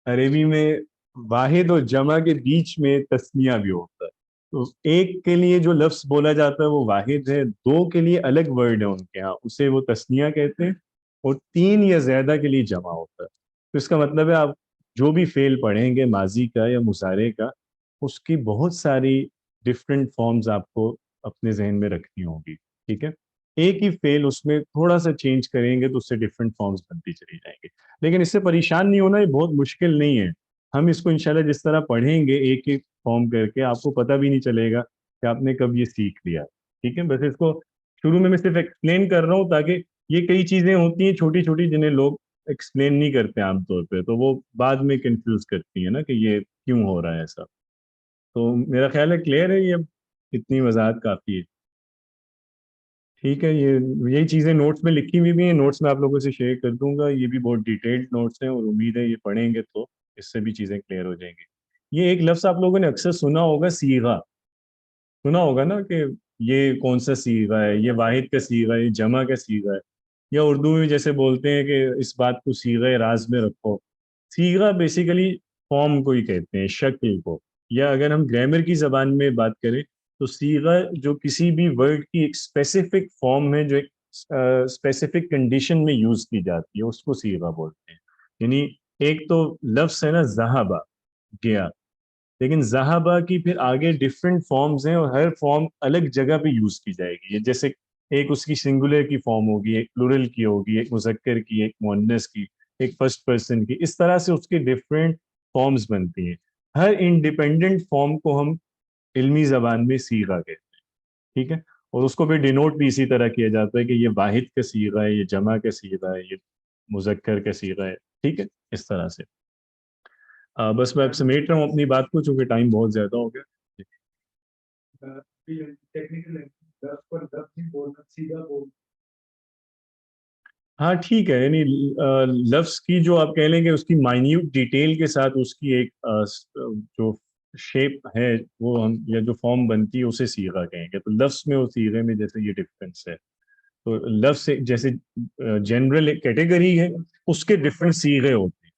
عربی میں واحد اور جمع کے بیچ میں تسنیہ بھی ہوتا ہے. تو ایک کے لیے جو لفظ بولا جاتا ہے وہ واحد ہے، دو کے لیے الگ ورڈ ہے ان کے ہاں، اسے وہ تسنیہ کہتے ہیں، اور تین یا زیادہ کے لیے جمع ہوتا ہے. تو اس کا مطلب ہے آپ جو بھی فعل پڑھیں گے ماضی کا یا مضارع کا، اس کی بہت ساری ڈفرینٹ فارمز آپ کو اپنے ذہن میں رکھنی ہوگی. ٹھیک ہے، ایک ہی فعل اس میں تھوڑا سا چینج کریں گے تو اس سے ڈفرینٹ فارمز بنتی چلی جائیں گے. لیکن اس سے پریشان نہیں ہونا، یہ بہت مشکل نہیں ہے. ہم اس کو انشاءاللہ جس طرح پڑھیں گے ایک ایک فارم کر کے، آپ کو پتہ بھی نہیں چلے گا کہ آپ نے کب یہ سیکھ لیا. ٹھیک ہے، بس اس کو شروع میں صرف ایکسپلین کر رہا ہوں تاکہ یہ کئی چیزیں ہوتی ہیں چھوٹی چھوٹی جنہیں لوگ ایکسپلین نہیں کرتے عام طور پہ، تو وہ بعد میں کنفیوز کرتی ہیں نا کہ یہ کیوں ہو رہا ہے ایسا. تو میرا خیال ہے کلیئر ہے یہ، اب اتنی وضاحت کافی ہے. ٹھیک ہے، یہی چیزیں نوٹس میں لکھی ہوئی بھی ہیں، نوٹس میں آپ لوگوں سے شیئر کر دوں گا. یہ بھی بہت ڈیٹیلڈ نوٹس ہیں اور امید ہے یہ پڑھیں گے تو اس سے بھی چیزیں کلیئر ہو جائیں گی. یہ ایک لفظ آپ لوگوں نے اکثر سنا ہوگا، صیغہ. سنا ہوگا نا کہ یہ کون سا صیغہ ہے، یہ واحد کا صیغہ ہے، یہ جمع کا صیغہ ہے. یا اردو میں جیسے بولتے ہیں کہ اس بات کو صیغہ راز میں رکھو. صیغہ بیسیکلی فارم کو ہی کہتے ہیں، شکل کو. یا اگر ہم گرامر کی زبان میں بات کریں تو صیغہ جو کسی بھی ورڈ کی ایک اسپیسیفک فارم ہے جو ایک اسپیسیفک کنڈیشن میں یوز کی جاتی ہے، اس کو صیغہ بولتے ہیں. یعنی ایک تو لفظ ہے نا ذہبہ، گیا، لیکن ذہبہ کی پھر آگے ڈفرینٹ فارمز ہیں اور ہر فارم الگ جگہ پہ یوز کی جائے گی. یہ جیسے ایک اس کی سنگولر کی فارم ہوگی، ایک پلورل کی ہوگی، ایک مذکر کی، ایک مؤنث کی، ایک فرسٹ پرسن کی، اس طرح سے اس کے ڈفرینٹ فارمز بنتی ہیں. ہر انڈیپینڈنٹ فارم کو ہم علمی زبان میں صیغہ کہتے ہیں. ٹھیک ہے، اور اس کو پھر ڈینوٹ بھی اسی طرح کیا جاتا ہے کہ یہ واحد کا صیغہ ہے، یہ جمع کا صیغہ ہے، یہ مذکر کا صیغہ ہے. ٹھیک ہے، اس طرح سے. بس میں اب سمیٹ رہا ہوں اپنی بات کو چونکہ ٹائم بہت زیادہ ہو گیا. ہاں ٹھیک ہے، یعنی لفظ کی جو آپ کہہ لیں گے اس کی مائنیوٹ ڈیٹیل کے ساتھ اس کی ایک جو شیپ ہے وہ ہم یا جو فارم بنتی ہے اسے صیغہ کہیں گے. تو لفظ میں اور صیغے میں جیسے یہ ڈفرینس ہے. تو لفظ جیسے جنرل ایک کیٹیگری ہے، اس کے ڈفرینٹ صیغے ہوتے ہیں.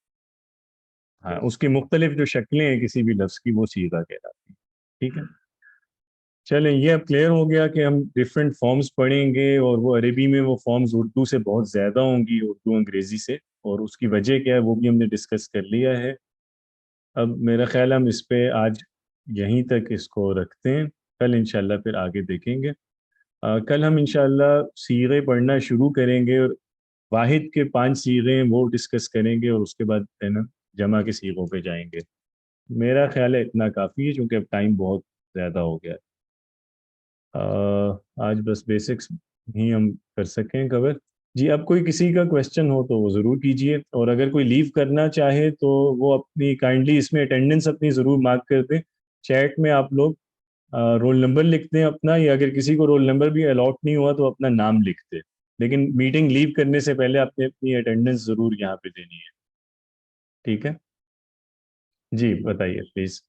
ہاں، اس کی مختلف جو شکلیں ہیں کسی بھی لفظ کی وہ صیغہ کہلاتی ہیں. ٹھیک ہے، چلیں یہ اب کلیئر ہو گیا کہ ہم ڈفرینٹ فارمز پڑھیں گے اور وہ عربی میں وہ فارمز اردو سے بہت زیادہ ہوں گی، اردو انگریزی سے، اور اس کی وجہ کیا ہے وہ بھی ہم نے ڈسکس کر لیا ہے. اب میرا خیال ہم اس پہ آج یہیں تک اس کو رکھتے ہیں، کل انشاءاللہ پھر آگے دیکھیں گے. کل ہم انشاءاللہ صیغے پڑھنا شروع کریں گے اور واحد کے 5 صیغے ہیں وہ ڈسکس کریں گے، اور اس کے بعد ہے نا جمع کے صیغوں پہ جائیں گے. میرا خیال ہے اتنا کافی ہے چونکہ اب ٹائم بہت زیادہ ہو گیا ہے. آج بس بیسکس ہی ہم کر سکیں کور. جی اب کوئی کسی کا کویشچن ہو تو وہ ضرور کیجئے، اور اگر کوئی لیو کرنا چاہے تو وہ اپنی کائنڈلی اس میں اٹینڈنس اپنی ضرور مارک کر دیں. چیٹ میں آپ لوگ رول نمبر لکھ دیں اپنا، یا اگر کسی کو رول نمبر بھی الاٹ نہیں ہوا تو اپنا نام لکھ دیں. لیکن میٹنگ لیو کرنے سے پہلے آپ نے اپنی اٹینڈنس ضرور یہاں پہ دینی ہے. ٹھیک ہے، جی بتائیے پلیز.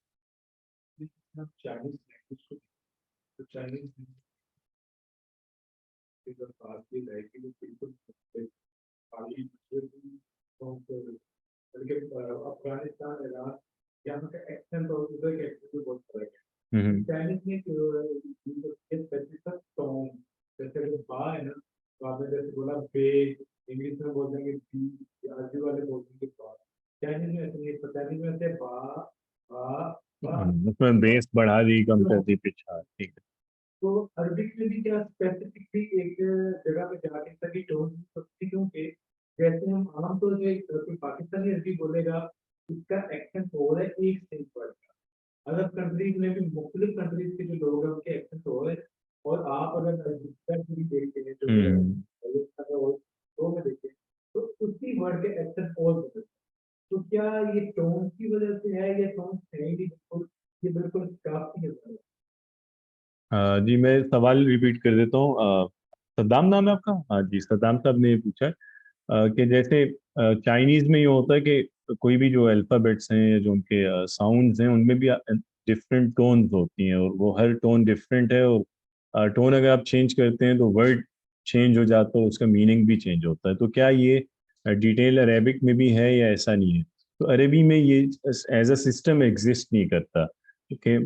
اس میں بیس بڑھا دی، کم کر دی، پچھا. ٹھیک ہے. جی میں سوال ریپیٹ کر دیتا ہوں. صدام نام ہے آپ کا؟ ہاں جی، صدام صاحب نے یہ پوچھا کہ جیسے چائنیز میں یہ ہوتا ہے کہ کوئی بھی جو الفابیٹس ہیں یا جو ان کے ساؤنڈز ہیں ان میں بھی ڈفرینٹ ٹونز ہوتی ہیں، اور وہ ہر ٹون ڈفرینٹ ہے، اور ٹون اگر آپ چینج کرتے ہیں تو ورڈ چینج ہو جاتا ہے، اس کا میننگ بھی چینج ہوتا ہے. تو کیا یہ ڈیٹیل عربک میں بھی ہے یا ایسا نہیں ہے؟ تو عربی میں یہ ایز اے سسٹم ایگزسٹ نہیں کرتا کہ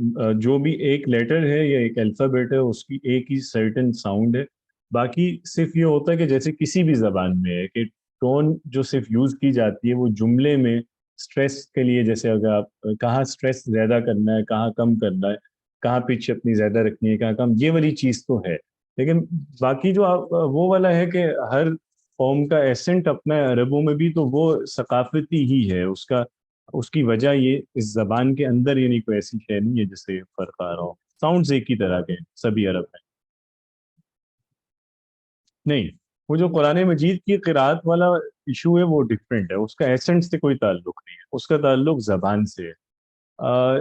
جو بھی ایک لیٹر ہے یا ایک الفابیٹ ہے اس کی ایک ہی سرٹن ساؤنڈ ہے. باقی صرف یہ ہوتا ہے کہ جیسے کسی بھی زبان میں ہے کہ ٹون جو صرف یوز کی جاتی ہے وہ جملے میں اسٹریس کے لیے، جیسے اگر آپ کہاں اسٹریس زیادہ کرنا ہے، کہاں کم کرنا ہے، کہاں پچ اپنی زیادہ رکھنی ہے، کہاں کم، یہ والی چیز تو ہے. لیکن باقی جو آپ وہ والا ہے کہ ہر قوم کا ایسنٹ اپنا ہے عربوں میں بھی، تو وہ ثقافتی ہی ہے. اس کی وجہ یہ اس زبان کے اندر یعنی کوئی ایسی شے نہیں ہے جس سے فرق آ رہا ہو. ساؤنڈز ایک ہی طرح کے سبھی عرب ہیں. نہیں، وہ جو قرآن مجید کی قرآت والا ایشو ہے وہ ڈفرینٹ ہے، اس کا ایسنٹ سے کوئی تعلق نہیں ہے، اس کا تعلق زبان سے ہے.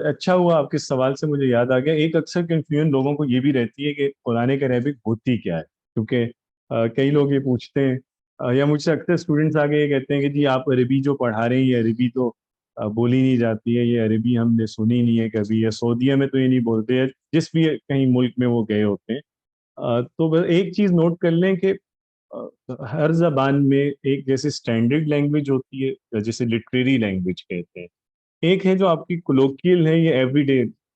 اچھا ہوا آپ کے سوال سے مجھے یاد آ گیا، ایک اکثر کنفیوژن لوگوں کو یہ بھی رہتی ہے کہ قرآن کا عربک ہوتی کیا ہے. کیونکہ کئی لوگ یہ پوچھتے ہیں یا مجھ سے اکثر اسٹوڈنٹس آگے یہ کہتے ہیں کہ جی آپ عربی جو پڑھا رہے ہیں یہ عربی تو بولی نہیں جاتی ہے، یہ عربی ہم نے سنی نہیں ہے کبھی، یا سعودیہ میں تو یہ نہیں بولتے ہیں، جس بھی کہیں ملک میں وہ گئے ہوتے ہیں. تو بس ایک چیز نوٹ کر لیں کہ ہر زبان میں ایک جیسے اسٹینڈرڈ لینگویج ہوتی ہے جیسے لٹریری لینگویج کہتے ہیں، ایک ہے جو آپ کی کولوکیل ہے، یہ ایوری ڈے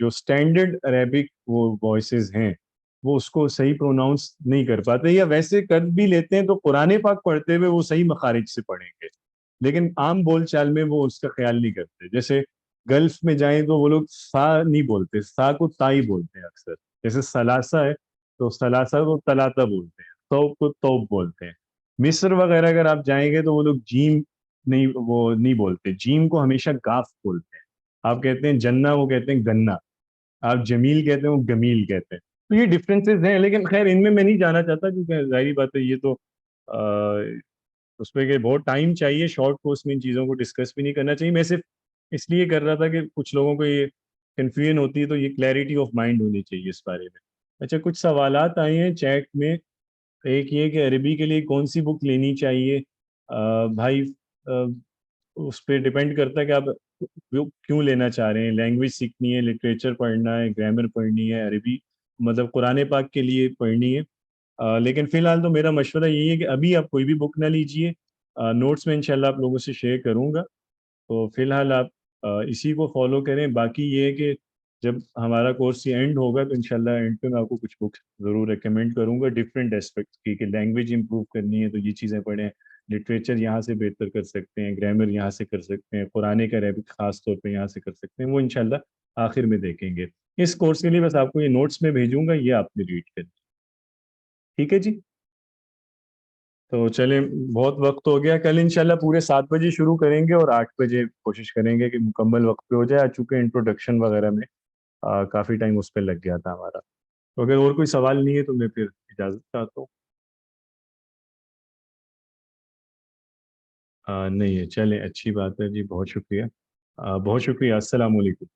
جو اسٹینڈرڈ عربک وہ وائسز ہیں وہ اس کو صحیح پروناؤنس نہیں کر پاتے، یا ویسے کر بھی لیتے ہیں تو قرآن پاک پڑھتے ہوئے وہ صحیح مخارج سے پڑھیں گے، لیکن عام بول چال میں وہ اس کا خیال نہیں کرتے. جیسے گلف میں جائیں تو وہ لوگ سا نہیں بولتے، سا کو تا ہی بولتے ہیں اکثر. جیسے سلاسہ ہے تو سلاسہ کو تلاتا بولتے ہیں، توب کو توب بولتے ہیں. مصر وغیرہ اگر آپ جائیں گے تو وہ لوگ جیم نہیں، وہ نہیں بولتے، جیم کو ہمیشہ گاف بولتے ہیں. آپ کہتے ہیں جنہ، وہ کہتے ہیں گنا. آپ جمیل کہتے ہیں، وہ گمیل کہتے ہیں. تو یہ ڈفرینسز ہیں، لیکن خیر ان میں نہیں جانا چاہتا کیونکہ ظاہری بات ہے یہ تو اس پہ کہ بہت ٹائم چاہیے، شارٹ کورس میں ان چیزوں کو ڈسکس بھی نہیں کرنا چاہیے. میں صرف اس لیے کر رہا تھا کہ کچھ لوگوں کو یہ کنفیوژن ہوتی ہے تو یہ کلیئرٹی آف مائنڈ ہونی چاہیے اس بارے میں. اچھا، کچھ سوالات آئے ہیں چیٹ میں. ایک یہ کہ عربی کے لیے کون سی بک لینی چاہیے؟ بھائی اس پہ ڈپینڈ کرتا ہے کہ آپ کیوں لینا چاہ رہے ہیں. لینگویج سیکھنی ہے، لٹریچر پڑھنا ہے، گرامر پڑھنی ہے، عربی مطلب قرآن پاک کے لیے پڑھنی ہے. لیکن فی الحال تو میرا مشورہ یہی ہے کہ ابھی آپ کوئی بھی بک نہ لیجیے. نوٹس میں انشاءاللہ آپ لوگوں سے شیئر کروں گا. تو فی الحال آپ اسی کو فالو کریں. باقی یہ ہے کہ جب ہمارا کورس یہ اینڈ ہوگا تو انشاءاللہ اینڈ پہ میں آپ کو کچھ بکس ضرور ریکمینڈ کروں گا ڈفرینٹ اسپیکٹس کی، کہ لینگویج امپروو کرنی ہے تو یہ چیزیں پڑھیں، لٹریچر یہاں سے بہتر کر سکتے ہیں، گرامر یہاں سے کر سکتے ہیں، قرآن کا عربک خاص طور پہ یہاں سے کر سکتے ہیں. وہ انشاءاللہ آخر میں دیکھیں گے. اس کورس کے لیے بس آپ کو یہ نوٹس میں بھیجوں گا، یہ آپ نے ریڈ کریں. ٹھیک ہے جی. تو چلیں، بہت وقت ہو گیا. کل انشاءاللہ پورے 7 بجے شروع کریں گے اور 8 بجے کوشش کریں گے کہ مکمل وقت پہ ہو جائے، چونکہ انٹروڈکشن وغیرہ میں کافی ٹائم اس پہ لگ گیا تھا ہمارا. تو اگر اور کوئی سوال نہیں ہے تو میں پھر اجازت چاہتا ہوں. نہیں ہے، چلیں اچھی بات ہے جی، بہت شکریہ. بہت شکریہ. السلام علیکم.